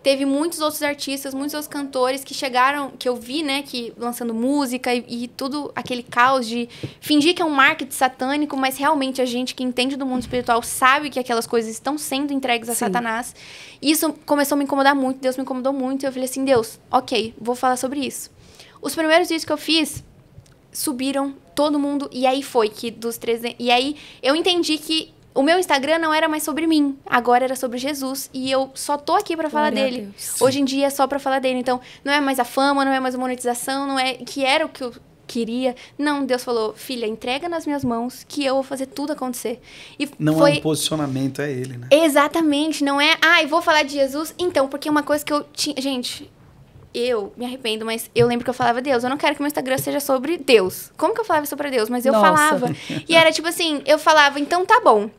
C: Teve muitos outros artistas, muitos outros cantores que chegaram, que eu vi, né, que lançando música e tudo aquele caos de fingir que é um marketing satânico, mas realmente a gente que entende do mundo espiritual sabe que aquelas coisas estão sendo entregues a Satanás. Isso começou a me incomodar muito, Deus me incomodou muito, e eu falei assim, Deus, ok, vou falar sobre isso. Os primeiros vídeos que eu fiz, subiram todo mundo, e aí foi que dos 300... E aí eu entendi que o meu Instagram não era mais sobre mim, agora era sobre Jesus. E eu só tô aqui pra falar dele. Hoje em dia é só pra falar dele. Então, não é mais a fama, não é mais a monetização, não é que era o que eu queria. Não, Deus falou, filha, entrega nas minhas mãos que eu vou fazer tudo acontecer. E
A: não é um posicionamento, é ele, né?
C: Exatamente, não é, vou falar de Jesus. Então, porque uma coisa que eu tinha... Gente, eu me arrependo, mas eu lembro que eu falava, Deus, eu não quero que meu Instagram seja sobre Deus. Como que eu falava isso pra Deus? Mas eu falava. E era tipo assim, eu falava, então tá bom.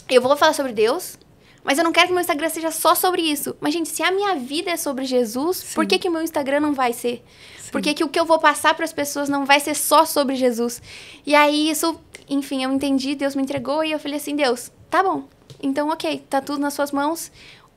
C: Eu vou falar sobre Deus, mas eu não quero que meu Instagram seja só sobre isso. Mas, gente, se a minha vida é sobre Jesus, por que o meu Instagram não vai ser? Por que o que eu vou passar para as pessoas não vai ser só sobre Jesus? E aí, isso, enfim, eu entendi, Deus me entregou e eu falei assim, Deus, tá bom. Então, ok, tá tudo nas suas mãos.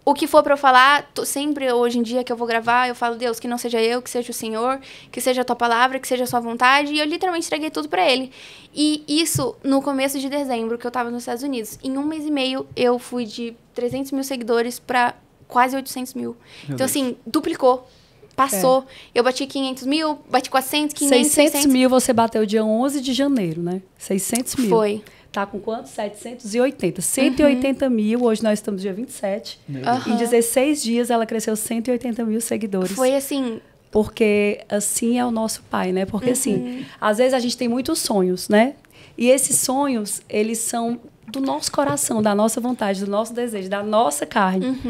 C: O que for pra eu falar, sempre hoje em dia que eu vou gravar, eu falo, Deus, que não seja eu, que seja o Senhor, que seja a tua palavra, que seja a sua vontade. E eu literalmente entreguei tudo pra ele. E isso no começo de dezembro, que eu tava nos Estados Unidos. Em 1 mês e meio, eu fui de 300 mil seguidores pra quase 800 mil. Então, assim, duplicou. Passou. Eu bati 500 mil, bati 400, 500,
B: 600 mil você bateu dia 11 de janeiro, né? 600 mil.
C: Foi.
B: Tá com quanto? 780. 180 mil, hoje nós estamos dia 27. Em 16 dias ela cresceu 180 mil seguidores.
C: Foi assim...
B: Porque assim é o nosso pai, né? Porque assim, às vezes a gente tem muitos sonhos, né? E esses sonhos, eles são do nosso coração, da nossa vontade, do nosso desejo, da nossa carne.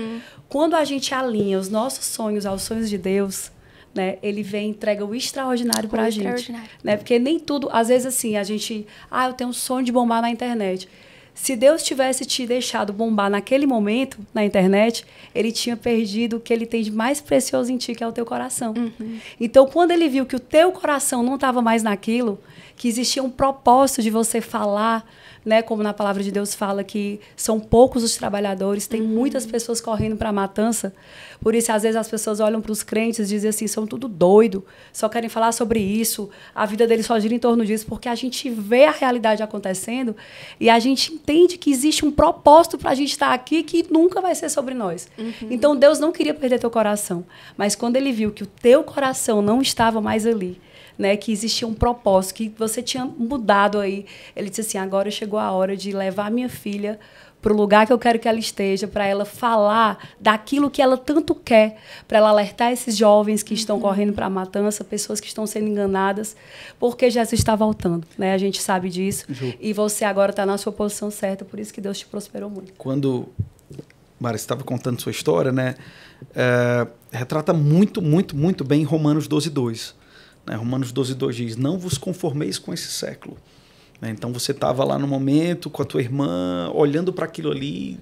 B: Quando a gente alinha os nossos sonhos aos sonhos de Deus... Né? Ele vem e entrega o extraordinário pra gente. Né? Porque nem tudo... Às vezes, assim, a gente... eu tenho um sonho de bombar na internet. Se Deus tivesse te deixado bombar naquele momento, na internet, ele tinha perdido o que ele tem de mais precioso em ti, que é o teu coração. Então, quando ele viu que o teu coração não estava mais naquilo, que existia um propósito de você falar... Né, como na palavra de Deus fala que são poucos os trabalhadores, tem muitas pessoas correndo para a matança. Por isso, às vezes, as pessoas olham para os crentes e dizem assim, são tudo doido, só querem falar sobre isso, a vida deles só gira em torno disso, porque a gente vê a realidade acontecendo e a gente entende que existe um propósito para a gente estar aqui que nunca vai ser sobre nós. Então, Deus não queria perder teu coração, mas quando ele viu que o teu coração não estava mais ali, né, que existia um propósito, que você tinha mudado aí. Ele disse assim, agora chegou a hora de levar minha filha para o lugar que eu quero que ela esteja, para ela falar daquilo que ela tanto quer, para ela alertar esses jovens que estão correndo para a matança, pessoas que estão sendo enganadas, porque Jesus está voltando, né? A gente sabe disso. E você agora está na sua posição certa, por isso que Deus te prosperou muito.
A: Quando Mari, você estava contando sua história, né? Retrata muito, muito, muito bem Romanos 12:2. Né? Romanos 12:2 diz, não vos conformeis com esse século. Né? Então você estava lá no momento com a tua irmã, olhando para aquilo ali,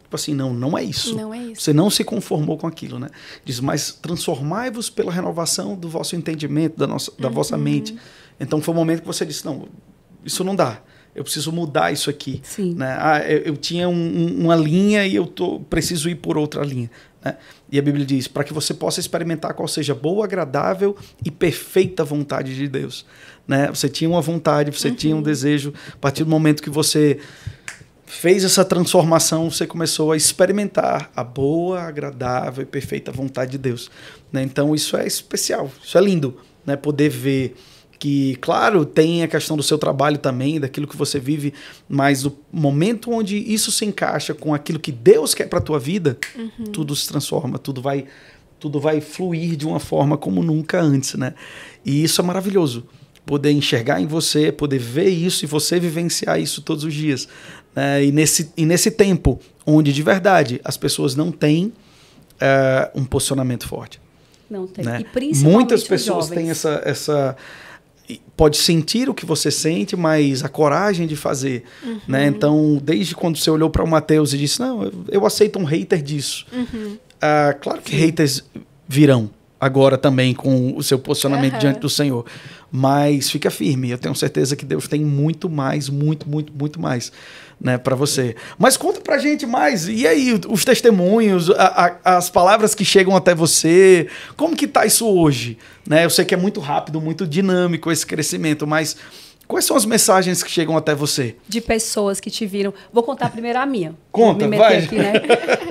A: tipo assim, não é isso.
C: Não é isso.
A: Você não se conformou com aquilo, né? Diz, mas transformai-vos pela renovação do vosso entendimento, da vossa mente. Então foi o momento que você disse, não, isso não dá. Eu preciso mudar isso aqui.
B: Sim.
A: Né? Eu tinha uma linha e eu preciso ir por outra linha. Né? E a Bíblia diz, para que você possa experimentar qual seja boa, agradável e perfeita vontade de Deus. Né? Você tinha uma vontade, você tinha um desejo. A partir do momento que você fez essa transformação, você começou a experimentar a boa, agradável e perfeita vontade de Deus. Né? Então isso é especial, isso é lindo. Né? Poder ver que, claro, tem a questão do seu trabalho também, daquilo que você vive, mas o momento onde isso se encaixa com aquilo que Deus quer para a tua vida, tudo se transforma, tudo vai fluir de uma forma como nunca antes, né? E isso é maravilhoso, poder enxergar em você, poder ver isso e você vivenciar isso todos os dias. Né? E nesse tempo onde, de verdade, as pessoas não têm um posicionamento forte.
B: Não tem.
A: Né?
B: E principalmente
A: muitas pessoas têm essa pode sentir o que você sente, mas a coragem de fazer. Né? Então, desde quando você olhou para o Mateus e disse, não, eu aceito um hater disso. Claro que haters virão agora também com o seu posicionamento diante do Senhor. Mas fica firme, eu tenho certeza que Deus tem muito mais, muito, muito, muito mais, né, para você. Mas conta pra gente mais, e aí, os testemunhos, as palavras que chegam até você, como que tá isso hoje? Né? Eu sei que é muito rápido, muito dinâmico esse crescimento, mas quais são as mensagens que chegam até você? De
B: pessoas que te viram. Vou contar primeiro a minha.
A: Conta, vai.
B: Aqui, né?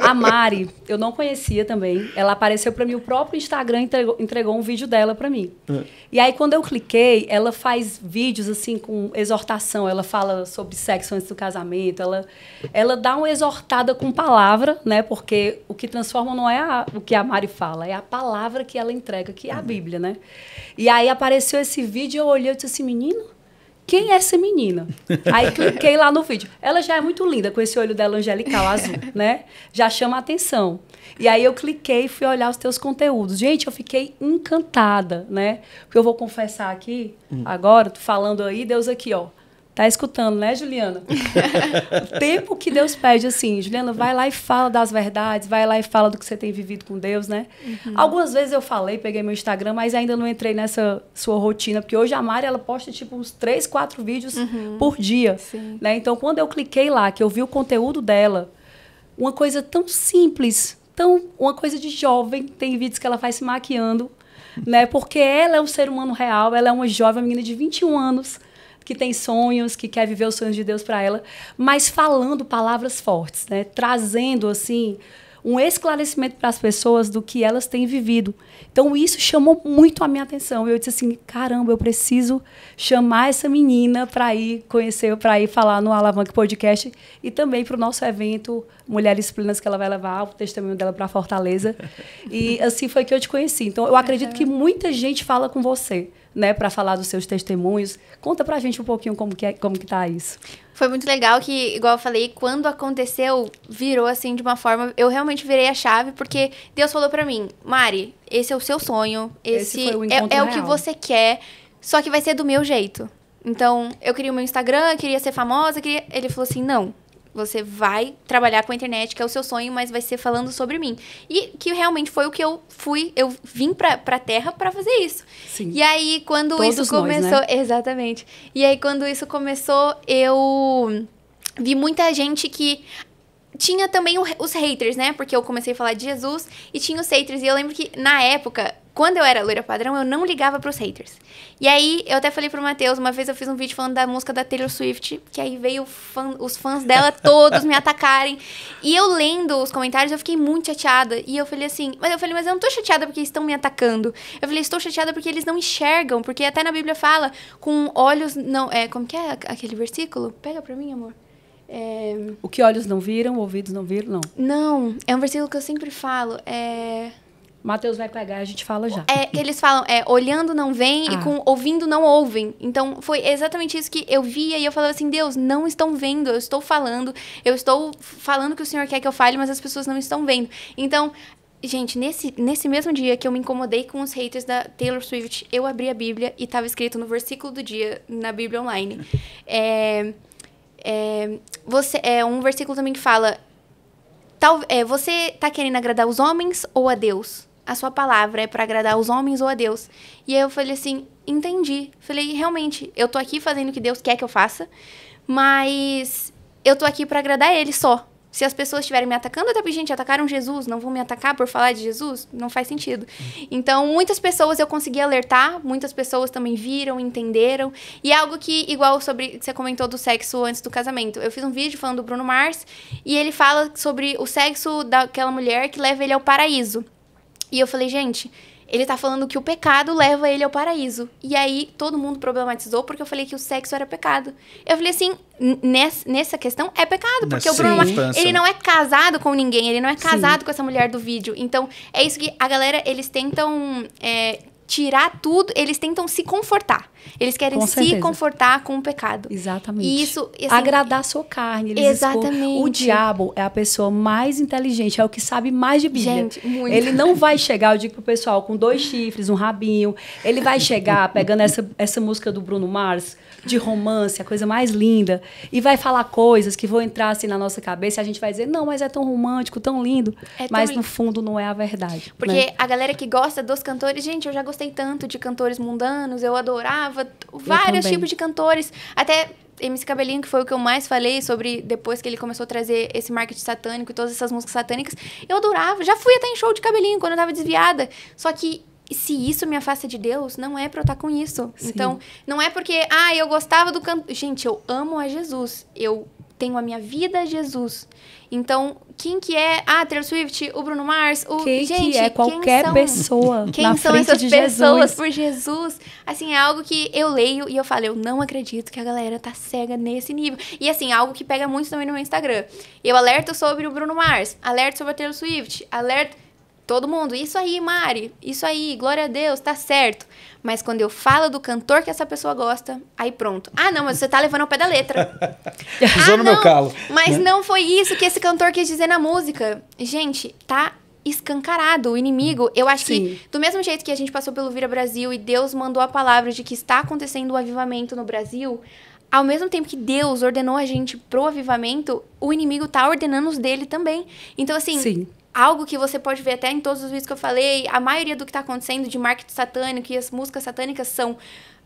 B: A Mari, eu não conhecia também. Ela apareceu para mim, o próprio Instagram entregou um vídeo dela para mim. E aí, quando eu cliquei, ela faz vídeos assim com exortação. Ela fala sobre sexo antes do casamento. Ela dá uma exortada com palavra, né? Porque o que transforma não é o que a Mari fala, é a palavra que ela entrega, que é a Bíblia, né? E aí apareceu esse vídeo, eu olhei e disse assim, menino, quem é essa menina? Aí cliquei lá no vídeo. Ela já é muito linda, com esse olho dela angelical azul, né? Já chama a atenção. E aí eu cliquei e fui olhar os teus conteúdos. Gente, eu fiquei encantada, né? Porque eu vou confessar aqui, agora, tô falando aí, Deus aqui, ó. Tá escutando, né, Juliana? O tempo que Deus pede, assim, Juliana, vai lá e fala das verdades, vai lá e fala do que você tem vivido com Deus, né? Algumas vezes eu falei, peguei meu Instagram, mas ainda não entrei nessa sua rotina, porque hoje a Mari, ela posta, tipo, uns 3, 4 vídeos por dia. Né? Então, quando eu cliquei lá, que eu vi o conteúdo dela, uma coisa tão simples, uma coisa de jovem, tem vídeos que ela faz se maquiando, né? Porque ela é um ser humano real, ela é uma jovem, uma menina de 21 anos, que tem sonhos, que quer viver os sonhos de Deus para ela, mas falando palavras fortes, né? Trazendo, assim, um esclarecimento para as pessoas do que elas têm vivido. Então, isso chamou muito a minha atenção. Eu disse assim, caramba, eu preciso chamar essa menina para ir conhecer, para ir falar no Alavanca Podcast e também para o nosso evento Mulheres Plenas, que ela vai levar o testemunho dela para Fortaleza. E assim foi que eu te conheci. Então, eu acredito que muita gente fala com você, né, para falar dos seus testemunhos. Conta pra gente um pouquinho como que tá isso.
C: Foi muito legal que, igual eu falei, quando aconteceu, virou assim de uma forma... Eu realmente virei a chave, porque Deus falou pra mim, Mari, esse é o seu sonho, esse
B: foi o
C: é o que você quer, só que vai ser do meu jeito. Então, eu queria o meu Instagram, queria ser famosa, Ele falou assim, não, você vai trabalhar com a internet, que é o seu sonho, mas vai ser falando sobre mim. E que realmente foi o que eu vim pra Terra pra fazer isso.
B: Sim.
C: E aí, quando
B: Todos
C: isso começou...
B: nós, né?
C: Exatamente. E aí, quando isso começou, eu vi muita gente que... Tinha também os haters, né? Porque eu comecei a falar de Jesus e tinha os haters. E eu lembro que, na época, quando eu era loira padrão, eu não ligava pros haters. E aí, eu até falei pro Mateus, uma vez eu fiz um vídeo falando da música da Taylor Swift, que aí veio os fãs dela todos me atacarem. E eu lendo os comentários, eu fiquei muito chateada. E eu falei assim, mas eu não tô chateada porque eles estão me atacando. Eu falei, estou chateada porque eles não enxergam. Porque até na Bíblia fala, com olhos não... como que é aquele versículo? Pega pra mim, amor.
B: O que olhos não viram, ouvidos não viram, não.
C: Não, é um versículo que eu sempre falo.
B: Matheus vai pegar e a gente fala já.
C: Eles falam, olhando não vem e com ouvindo não ouvem. Então, foi exatamente isso que eu via e eu falava assim, Deus, não estão vendo, eu estou falando que o Senhor quer que eu fale, mas as pessoas não estão vendo. Então, gente, nesse mesmo dia que eu me incomodei com os haters da Taylor Swift, eu abri a Bíblia e estava escrito no versículo do dia, na Bíblia Online. Um versículo também que fala, você está querendo agradar os homens ou a Deus? A sua palavra é para agradar os homens ou a Deus? E aí eu falei assim, entendi. Falei, realmente, eu tô aqui fazendo o que Deus quer que eu faça, mas eu tô aqui para agradar Ele só. Se as pessoas estiverem me atacando, até porque, gente, atacaram Jesus, não vão me atacar por falar de Jesus? Não faz sentido. Então, muitas pessoas eu consegui alertar, muitas pessoas também viram, entenderam. E é algo que, igual sobre que você comentou do sexo antes do casamento. Eu fiz um vídeo falando do Bruno Mars, e ele fala sobre o sexo daquela mulher que leva ele ao paraíso. E eu falei, gente, ele tá falando que o pecado leva ele ao paraíso. E aí, todo mundo problematizou porque eu falei que o sexo era pecado. Eu falei assim, nessa questão, é pecado. Porque o Bruno Mars, ele não é casado com ninguém. Ele não é casado com essa mulher do vídeo. Então, é isso que a galera, eles tentam tirar tudo. Eles tentam se confortar. Eles querem se confortar com o pecado.
B: Exatamente.
C: E isso, assim,
B: agradar a sua carne. Exatamente. O diabo é a pessoa mais inteligente, é o que sabe mais de Bíblia.
C: Gente, muito.
B: Ele não vai chegar, eu digo pro pessoal, com 2 chifres, um rabinho. Ele vai chegar pegando essa música do Bruno Mars, de romance, a coisa mais linda, e vai falar coisas que vão entrar assim na nossa cabeça e a gente vai dizer, não, mas é tão romântico, tão lindo. Mas no fundo não é a verdade.
C: Porque a galera que gosta dos cantores, gente, eu já gostei tanto de cantores mundanos, eu adorava vários tipos de cantores. Até MC Cabelinho, que foi o que eu mais falei sobre depois que ele começou a trazer esse marketing satânico e todas essas músicas satânicas. Eu adorava. Já fui até em show de Cabelinho quando eu tava desviada. Só que se isso me afasta de Deus, não é pra eu estar com isso. Sim. Então, não é porque, eu gostava do canto. Gente, eu amo a Jesus. Eu tenho a minha vida a Jesus. Então, quem que é? Taylor Swift, o Bruno Mars,
B: gente, que é qualquer pessoa
C: quem
B: na
C: são
B: frente
C: essas
B: de
C: pessoas
B: Jesus.
C: por Jesus? Assim, é algo que eu leio e eu falo, eu não acredito que a galera tá cega nesse nível. E assim, algo que pega muito também no meu Instagram. Eu alerto sobre o Bruno Mars, alerto sobre a Taylor Swift, alerto todo mundo. Isso aí, Mari, isso aí, glória a Deus, tá certo. Mas quando eu falo do cantor que essa pessoa gosta, aí pronto. Não, mas você tá levando ao pé da letra.
A: Pisou no meu calo.
C: Mas não foi isso que esse cantor quis dizer na música. Gente, tá escancarado o inimigo. Eu acho que, do mesmo jeito que a gente passou pelo Vira Brasil e Deus mandou a palavra de que está acontecendo o avivamento no Brasil, ao mesmo tempo que Deus ordenou a gente pro avivamento, o inimigo tá ordenando os dele também. Então, assim, algo que você pode ver até em todos os vídeos que eu falei, a maioria do que tá acontecendo de marketing satânico e as músicas satânicas são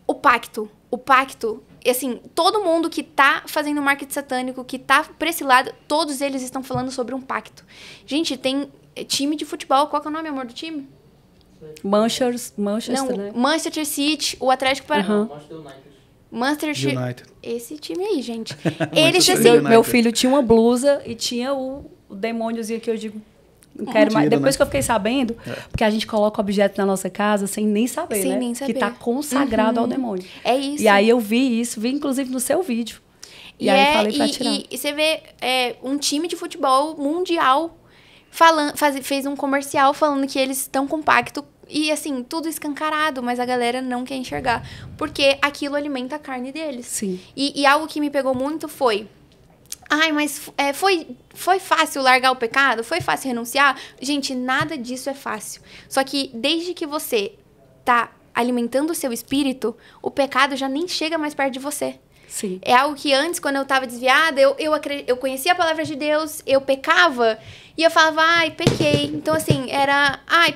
C: o pacto. O pacto, assim, todo mundo que tá fazendo marketing satânico, que tá pra esse lado, todos eles estão falando sobre um pacto. Gente, tem time de futebol, qual que é o nome, amor, do time?
B: Manchester, né?
C: Manchester City, o Atlético Manchester
A: United.
C: Esse time aí, gente. Eles,
B: assim... Meu filho tinha uma blusa e tinha o demôniozinho que eu digo... Não quero mais. Depois que eu fiquei sabendo, porque a gente coloca objeto na nossa casa sem nem saber, né? Nem saber. Que tá consagrado ao demônio.
C: É isso.
B: E aí eu vi isso, vi inclusive no seu vídeo. E aí falei pra tirar.
C: E você vê um time de futebol mundial fez um comercial falando que eles estão com pacto. E assim, tudo escancarado, mas a galera não quer enxergar. Porque aquilo alimenta a carne deles.
B: Sim.
C: E algo que me pegou muito foi... mas foi fácil largar o pecado? Foi fácil renunciar? Gente, nada disso é fácil. Só que desde que você tá alimentando o seu espírito, o pecado já nem chega mais perto de você.
B: Sim.
C: É algo que antes, quando eu tava desviada, eu conhecia a palavra de Deus, eu pecava, e eu falava, pequei. Então, assim,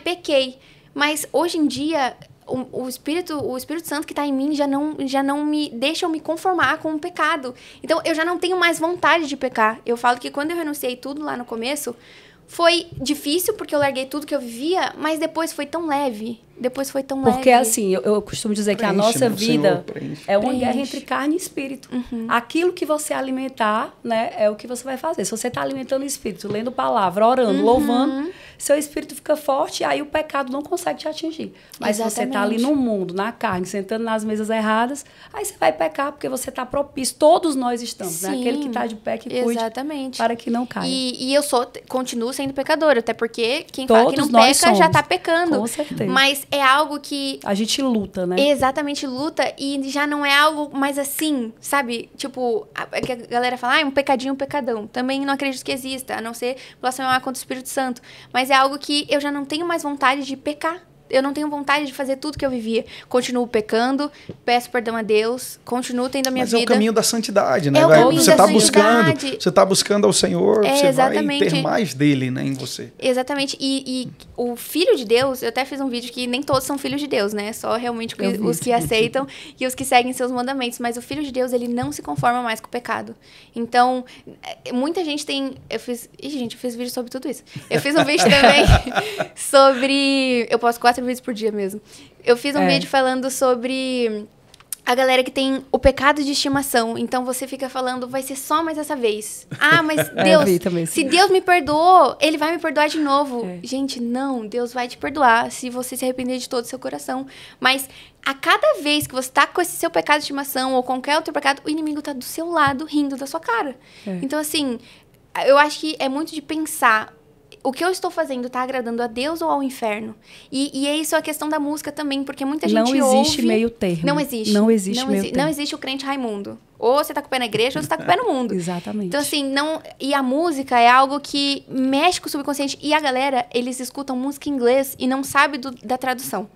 C: pequei. Mas hoje em dia... O Espírito Santo que está em mim já não me deixa eu me conformar com o pecado. Então, eu já não tenho mais vontade de pecar. Eu falo que quando eu renunciei tudo lá no começo, foi difícil, porque eu larguei tudo que eu vivia, mas depois foi tão leve.
B: Porque, assim, eu costumo dizer que a nossa vida é uma guerra entre carne e espírito. Aquilo que você alimentar, né, é o que você vai fazer. Se você está alimentando o espírito, lendo palavra, orando, louvando, seu espírito fica forte e aí o pecado não consegue te atingir. Mas se você está ali no mundo, na carne, sentando nas mesas erradas, aí você vai pecar porque você está propício. Todos nós estamos, né? Aquele que está de pé que cuide para que não caia.
C: E eu continuo sendo pecadora, até porque quem fala que não peca já está pecando.
B: Com certeza.
C: Mas é algo que...
B: A gente luta, né?
C: Exatamente, luta, e já não é algo mais assim, sabe? Tipo, a galera fala, um pecadinho, um pecadão. Também não acredito que exista, a não ser blasfemar contra o Espírito Santo. Mas é algo que eu já não tenho mais vontade de pecar. Eu não tenho vontade de fazer tudo que eu vivia. Continuo pecando, peço perdão a Deus, continuo tendo a minha vida.
A: Mas é o caminho da santidade, né?
C: É o caminho
A: você
C: da
A: santidade. Você está buscando ao Senhor, você
C: exatamente.
A: vai ter mais dele, né, em você.
C: Exatamente. E o Filho de Deus, eu até fiz um vídeo que nem todos são filhos de Deus, né? Só realmente os que aceitam e os que seguem seus mandamentos. Mas o Filho de Deus, ele não se conforma mais com o pecado. Então, muita gente tem... eu fiz vídeo sobre tudo isso. Eu fiz um vídeo também sobre... Eu posto 4 vídeos por dia mesmo. Eu fiz um vídeo falando sobre a galera que tem o pecado de estimação. Então, você fica falando, vai ser só mais essa vez. Ah, mas Deus, se Deus me perdoou, Ele vai me perdoar de novo. Gente, não, Deus vai te perdoar se você se arrepender de todo o seu coração. Mas a cada vez que você tá com esse seu pecado de estimação ou qualquer outro pecado, o inimigo tá do seu lado, rindo da sua cara. Então, assim, eu acho que é muito de pensar... O que eu estou fazendo está agradando a Deus ou ao inferno? E é isso a questão da música também, porque muita gente ouve...
B: Não existe meio termo.
C: Não existe.
B: Não existe meio termo.
C: Não existe o crente Raimundo. Ou você está com o pé na igreja ou você está com o pé no mundo.
B: Exatamente.
C: Então, assim, não... E a música é algo que mexe com o subconsciente. E a galera, eles escutam música em inglês e não sabem da tradução.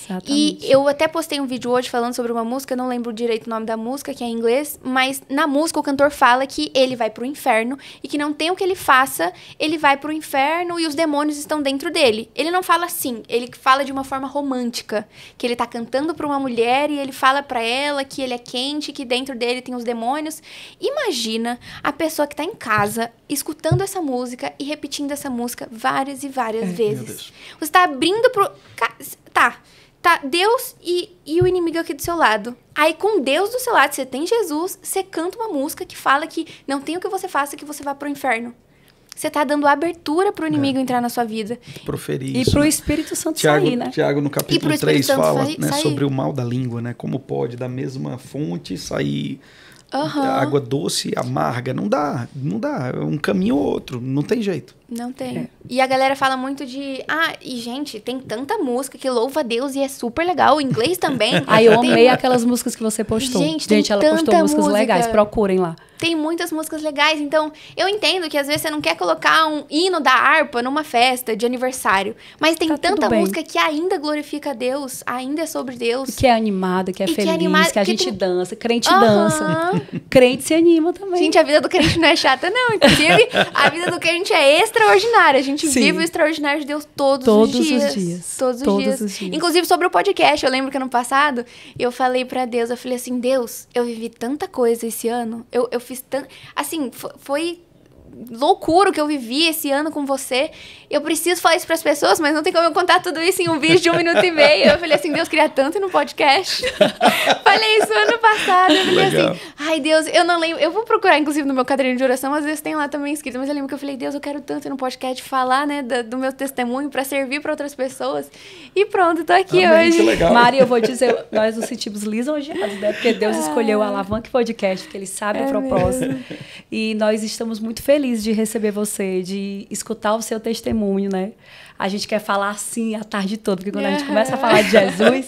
B: Exatamente.
C: E eu até postei um vídeo hoje falando sobre uma música, eu não lembro direito o nome da música, que é em inglês, mas na música o cantor fala que ele vai pro inferno e que não tem o que ele faça, ele vai pro inferno e os demônios estão dentro dele. Ele não fala assim, ele fala de uma forma romântica, que ele tá cantando pra uma mulher e ele fala pra ela que ele é quente, que dentro dele tem os demônios. Imagina a pessoa que tá em casa escutando essa música e repetindo essa música várias e várias vezes. Você tá abrindo pro... Tá, Deus e o inimigo aqui do seu lado. Aí, com Deus do seu lado, você tem Jesus, você canta uma música que fala que não tem o que você faça que você vá pro inferno. Você tá dando abertura pro inimigo entrar na sua vida.
A: Proferir
B: isso. E pro Espírito Santo sair, né?
A: Tiago, no capítulo 3, fala sobre o mal da língua, né? Como pode da mesma fonte sair... água doce e amarga, não dá, é um caminho ou outro, não tem jeito.
C: Não tem. E a galera fala muito de, e gente, tem tanta música que louva a Deus e é super legal, o inglês também.
B: Eu amei aquelas músicas que você postou. Gente, ela postou músicas legais, procurem lá.
C: Tem muitas músicas legais, então eu entendo que às vezes você não quer colocar um hino da harpa numa festa de aniversário, mas tem tanta música que ainda glorifica a Deus, ainda é sobre Deus.
B: Que é animada, que é feliz, que a gente dança, crente dança. Crente se anima também.
C: Gente, a vida do crente não é chata, não. Inclusive, a vida do crente é extraordinária. A gente vive o extraordinário de Deus todos os dias. Todos os dias. Inclusive, sobre o podcast, eu lembro que ano passado, eu falei pra Deus, eu falei assim, Deus, eu vivi tanta coisa esse ano, eu fiz tanto... Assim, foi loucura o que eu vivi esse ano com você. Eu preciso falar isso pras pessoas, mas não tem como eu contar tudo isso em um vídeo de 1 minuto e meio. Eu falei assim, Deus, queria tanto ir no podcast. Falei isso ano passado. Eu falei assim, ai Deus, eu não lembro. Eu vou procurar, inclusive, no meu caderno de oração, às vezes tem lá também escrito, mas eu lembro que eu falei, Deus, eu quero tanto ir no podcast falar, né, do meu testemunho pra servir pra outras pessoas. E pronto, tô aqui hoje.
B: Legal. Mari, eu vou dizer, nós nos sentimos lisonjeados, né? Porque Deus escolheu o Alavanca Podcast, porque Ele sabe o propósito. Mesmo. E nós estamos muito felizes de receber você, de escutar o seu testemunho, né? A gente quer falar assim a tarde toda, porque quando a gente começa a falar de Jesus,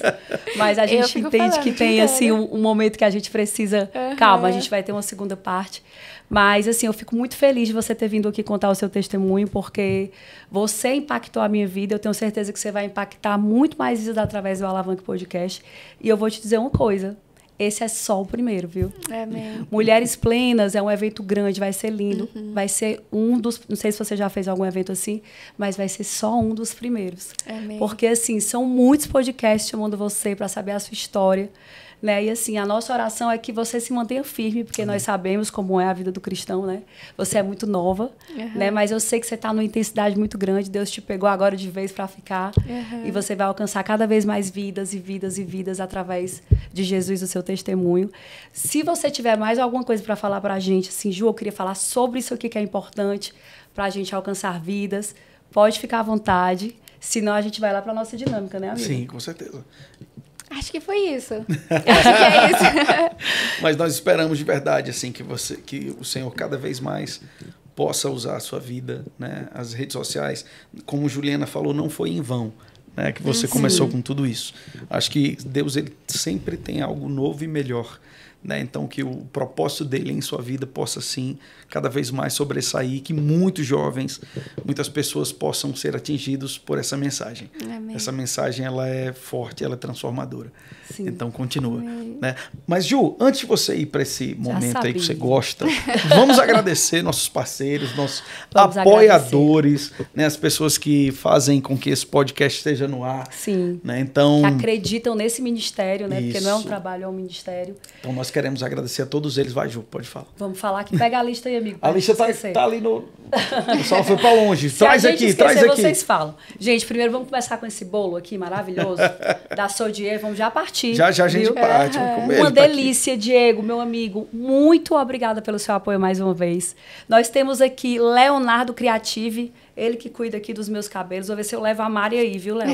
B: mas a gente entende que tem assim um momento que a gente precisa, calma, a gente vai ter uma segunda parte. Mas assim, eu fico muito feliz de você ter vindo aqui contar o seu testemunho, porque você impactou a minha vida, eu tenho certeza que você vai impactar muito mais vidas através do Alavanca Podcast. E eu vou te dizer uma coisa, esse é só o primeiro, viu?
C: Amém.
B: Mulheres Plenas é um evento grande, vai ser lindo. Vai ser um dos... Não sei se você já fez algum evento assim, mas vai ser só um dos primeiros.
C: Amém.
B: Porque, assim, são muitos podcasts chamando você para saber a sua história. Né? E assim, a nossa oração é que você se mantenha firme, porque nós sabemos como é a vida do cristão, né? Você é muito nova, né? Mas eu sei que você está numa intensidade muito grande, Deus te pegou agora de vez para ficar, e você vai alcançar cada vez mais vidas e vidas e vidas através de Jesus, o seu testemunho. Se você tiver mais alguma coisa para falar para a gente, assim, Ju, eu queria falar sobre isso aqui que é importante para a gente alcançar vidas, pode ficar à vontade. Senão a gente vai lá para nossa dinâmica, né, amiga?
A: Sim, com certeza.
C: Acho que foi isso. Acho que é isso.
A: Mas nós esperamos de verdade assim que o Senhor cada vez mais possa usar a sua vida, né? As redes sociais, como Juliana falou, não foi em vão, né, que você começou com tudo isso. Acho que Deus ele sempre tem algo novo e melhor, né? Então que o propósito dele em sua vida possa sim cada vez mais sobressair, que muitos jovens, muitas pessoas possam ser atingidos por essa mensagem.
C: Amém.
A: Essa mensagem ela é forte, ela é transformadora.
B: Sim.
A: Então continua, né? Mas Ju, antes de você ir para esse momento aí que você gosta, vamos agradecer nossos parceiros, nossos apoiadores, né? As pessoas que fazem com que esse podcast esteja no ar.
B: Sim.
A: Né? Então,
B: que acreditam nesse ministério, né? Porque não é um trabalho, é um ministério.
A: Então nós queremos agradecer a todos eles. Vai, Ju, pode falar.
B: Vamos falar que pega a lista aí, amigo.
A: A lista tá ali no... O sol foi para longe. Traz aqui, traz aqui.
B: Vocês falam. Gente, primeiro vamos começar com esse bolo aqui maravilhoso da Sou Diego. Vamos já partir.
A: Já a gente parte.
B: Uma delícia, Diego, meu amigo. Muito obrigada pelo seu apoio mais uma vez. Nós temos aqui Leonardo Creative, ele que cuida aqui dos meus cabelos. Vou ver se eu levo a Mari aí, viu, Léo?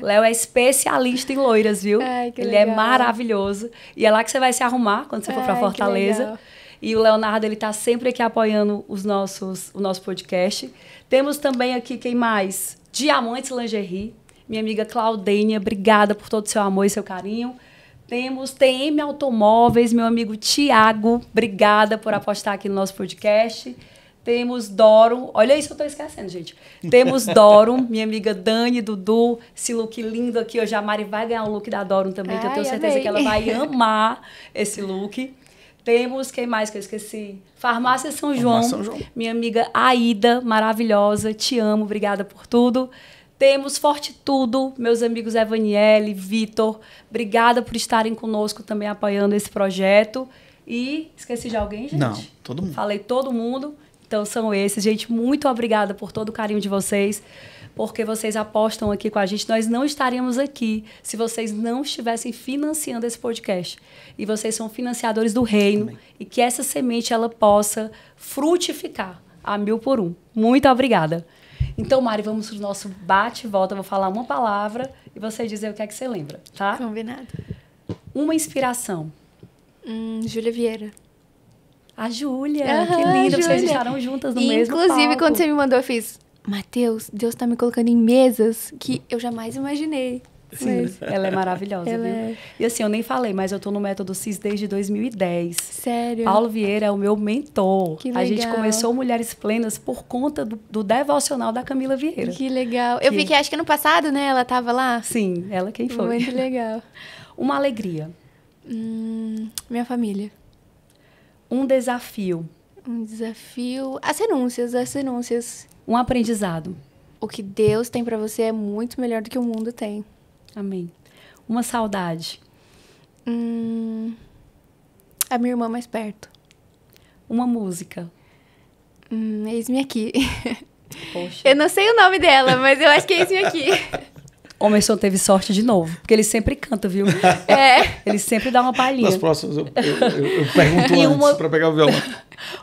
B: Léo é especialista em loiras, viu?
C: Ai, que
B: ele
C: legal.
B: é maravilhoso. E é lá que você vai se arrumar quando você for para Fortaleza. E o Leonardo, ele tá sempre aqui apoiando o nosso podcast. Temos também aqui, quem mais? Diamantes Lingerie. Minha amiga Claudênia, obrigada por todo o seu amor e seu carinho. Temos TM Automóveis, meu amigo Tiago, obrigada por apostar aqui no nosso podcast. Temos Dorum, olha isso, eu tô esquecendo, gente. Temos Dorum, minha amiga Dani, Dudu, esse look lindo aqui. Hoje a Mari vai ganhar um look da Dorum também, que eu tenho certeza que ela vai amar esse look. Temos, quem mais que eu esqueci? Farmácia São João, minha amiga Aida, maravilhosa, te amo, obrigada por tudo. Temos Forte Tudo, meus amigos Evaniele, Vitor, obrigada por estarem conosco também apoiando esse projeto. E esqueci de alguém, gente?
A: Não, todo mundo.
B: Falei todo mundo, então são esses. Gente, muito obrigada por todo o carinho de vocês, porque vocês apostam aqui com a gente. Nós não estaríamos aqui se vocês não estivessem financiando esse podcast. E vocês são financiadores do reino. Amém. E que essa semente ela possa frutificar a 1000 por 1. Muito obrigada. Então, Mari, vamos para o nosso bate e volta. Eu vou falar uma palavra e você dizer o que é que você lembra, tá?
C: Combinado.
B: Uma inspiração.
C: Júlia Vieira.
B: A Júlia, que linda. Júlia. Vocês estarão juntas no mesmo palco.
C: Inclusive, quando você me mandou, eu fiz... Mateus, Deus tá me colocando em mesas que eu jamais imaginei.
B: Sim, ela é maravilhosa, viu? E assim, eu nem falei, mas eu tô no Método CIS desde 2010.
C: Sério?
B: Paulo Vieira é o meu mentor.
C: Que legal.
B: A gente começou Mulheres Plenas por conta do devocional da Camila Vieira.
C: Que legal. Eu vi que acho que ano passado, né, ela tava lá.
B: Sim, ela quem foi.
C: Muito legal.
B: Uma alegria.
C: Minha família.
B: Um desafio.
C: Um desafio... As renúncias.
B: Um aprendizado.
C: O que Deus tem pra você é muito melhor do que o mundo tem.
B: Amém. Uma saudade.
C: A minha irmã mais perto.
B: Uma música.
C: Eis-me aqui.
B: Poxa.
C: Eu não sei o nome dela, mas eu acho que é Eis-me aqui.
B: Emerson teve sorte de novo, porque ele sempre canta, viu? Ele sempre dá uma palhinha.
A: Nas próximas eu pergunto antes para pegar o violão.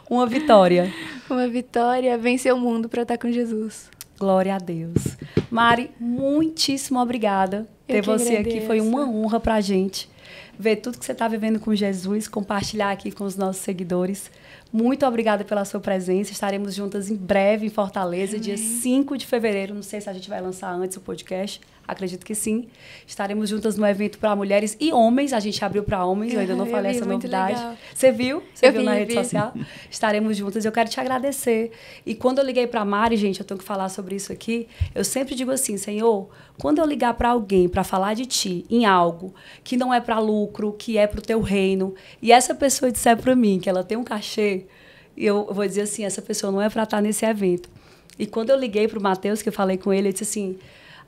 B: Uma vitória.
C: Uma vitória, vencer o mundo para estar com Jesus.
B: Glória a Deus. Mari, muitíssimo obrigada. Ter você aqui foi uma honra pra gente. Ver tudo que você está vivendo com Jesus, compartilhar aqui com os nossos seguidores. Muito obrigada pela sua presença. Estaremos juntas em breve em Fortaleza, dia 5 de fevereiro. Não sei se a gente vai lançar antes o podcast. Acredito que sim. Estaremos juntas no evento para mulheres e homens. A gente abriu para homens, eu ainda não falei essa novidade. Legal. Você viu? Você viu na rede social? Estaremos juntas. Eu quero te agradecer. E quando eu liguei para a Mari, gente, eu tenho que falar sobre isso aqui. Eu sempre digo assim, Senhor, quando eu ligar para alguém para falar de ti em algo que não é para lucro, que é para o teu reino, e essa pessoa disser para mim que ela tem um cachê, eu vou dizer assim, essa pessoa não é para estar nesse evento. E quando eu liguei para o Mateus, que eu falei com ele, eu disse assim,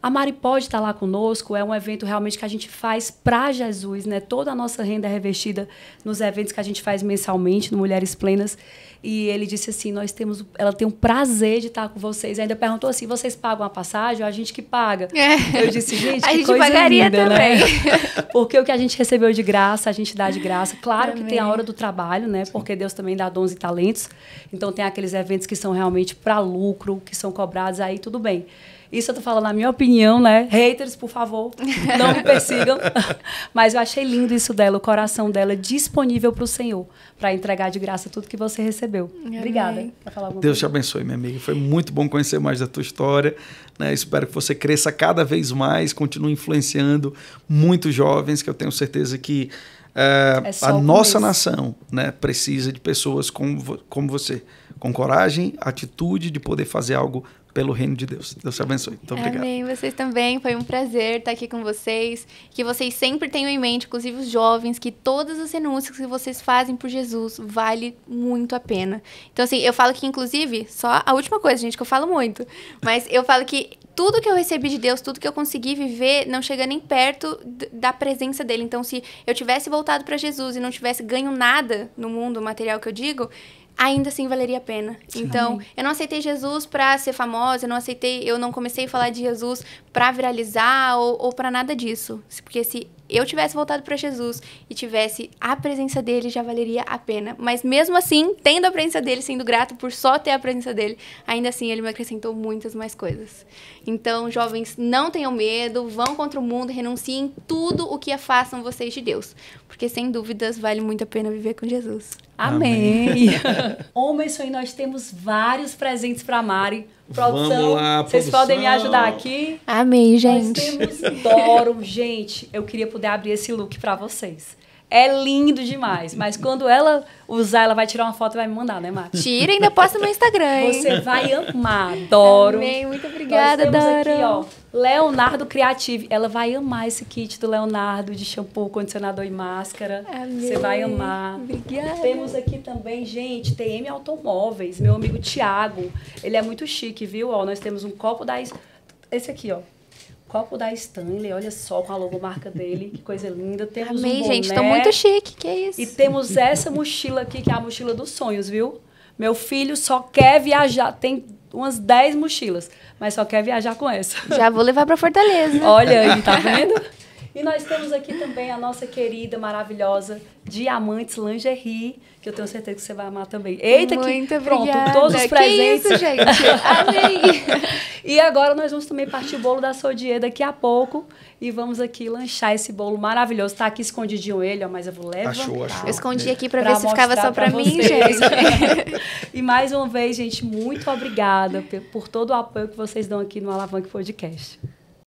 B: A Mari pode estar lá conosco, é um evento realmente que a gente faz para Jesus, né? Toda a nossa renda é revestida nos eventos que a gente faz mensalmente, no Mulheres Plenas. E ele disse assim, ela tem um prazer de estar com vocês. Ainda perguntou assim, vocês pagam a passagem ou a gente que paga? Eu disse, gente, que coisa linda, também. Né? Porque o que a gente recebeu de graça, a gente dá de graça. Claro que tem a hora do trabalho, né? Porque Deus também dá dons e talentos. Então tem aqueles eventos que são realmente para lucro, que são cobrados, aí tudo bem. Isso eu tô falando na minha opinião, né? Haters, por favor, não me persigam. Mas eu achei lindo isso dela, o coração dela disponível para o Senhor, para entregar de graça tudo que você recebeu. Obrigada.
A: Quer falar alguma coisa? Deus te abençoe, minha amiga. Foi muito bom conhecer mais da tua história, né? Espero que você cresça cada vez mais, continue influenciando muitos jovens, que eu tenho certeza que a nossa nação, né, precisa de pessoas como você, com coragem, atitude de poder fazer algo pelo reino de Deus. Deus te abençoe. Muito obrigado.
C: Amém. Vocês também. Foi um prazer estar aqui com vocês. Que vocês sempre tenham em mente, inclusive os jovens, que todas as renúncias que vocês fazem por Jesus vale muito a pena. Então, assim, eu falo que, inclusive, só a última coisa, gente, que eu falo muito, mas eu falo que tudo que eu recebi de Deus, tudo que eu consegui viver, não chega nem perto da presença dele. Então, se eu tivesse voltado para Jesus e não tivesse ganho nada no mundo material que eu digo, ainda assim valeria a pena. Então, eu não aceitei Jesus para ser famosa, eu não comecei a falar de Jesus para viralizar ou para nada disso. Porque se eu tivesse voltado para Jesus e tivesse a presença dele, já valeria a pena. Mas mesmo assim, tendo a presença dele, sendo grato por só ter a presença dele, ainda assim ele me acrescentou muitas mais coisas. Então, jovens, não tenham medo, vão contra o mundo, renunciem tudo o que afastam vocês de Deus. Porque, sem dúvidas, vale muito a pena viver com Jesus.
B: Amém. Homens, aí nós temos vários presentes para Mari. Produção,
A: vamos lá,
B: vocês podem me ajudar aqui?
C: Amém, gente.
B: Nós temos Doro. Gente, eu queria poder abrir esse look para vocês. É lindo demais, mas quando ela usar, ela vai tirar uma foto e vai me mandar, né, Mari?
C: Tira e ainda posta no meu Instagram, hein?
B: Você vai amar, Doro.
C: Amém, muito obrigada,
B: Doro.
C: Nós
B: temos aqui, ó, Leonardo Creative. Ela vai amar esse kit do Leonardo, de shampoo, condicionador e máscara. Amém. Você vai amar.
C: Obrigada.
B: Temos aqui também, gente, TM Automóveis. Meu amigo Thiago, ele é muito chique, viu? Ó, nós temos um copo da... Esse aqui, ó. Copo da Stanley, olha só, com a logomarca dele, que coisa linda. Temos
C: Amei,
B: um boné,
C: gente, tô muito chique, que é isso?
B: E temos essa mochila aqui, que é a mochila dos sonhos, viu? Meu filho só quer viajar, tem umas 10 mochilas, mas só quer viajar com essa.
C: Já vou levar pra Fortaleza.
B: Olha aí, tá vendo? E nós temos aqui também a nossa querida, maravilhosa Diamantes Lingerie, que eu tenho certeza que você vai amar também. Eita,
C: muito
B: que pronto,
C: obrigada.
B: todos os presentes.
C: Que isso, gente? Amém!
B: E agora nós vamos também partir o bolo da Sodier daqui a pouco e vamos aqui lanchar esse bolo maravilhoso. Tá aqui escondidinho ele, ó, mas eu vou levantar.
A: Achou.
C: Eu escondi aqui pra ver se ficava só pra mim, gente.
B: E mais uma vez, gente, muito obrigada por todo o apoio que vocês dão aqui no Alavanque Podcast.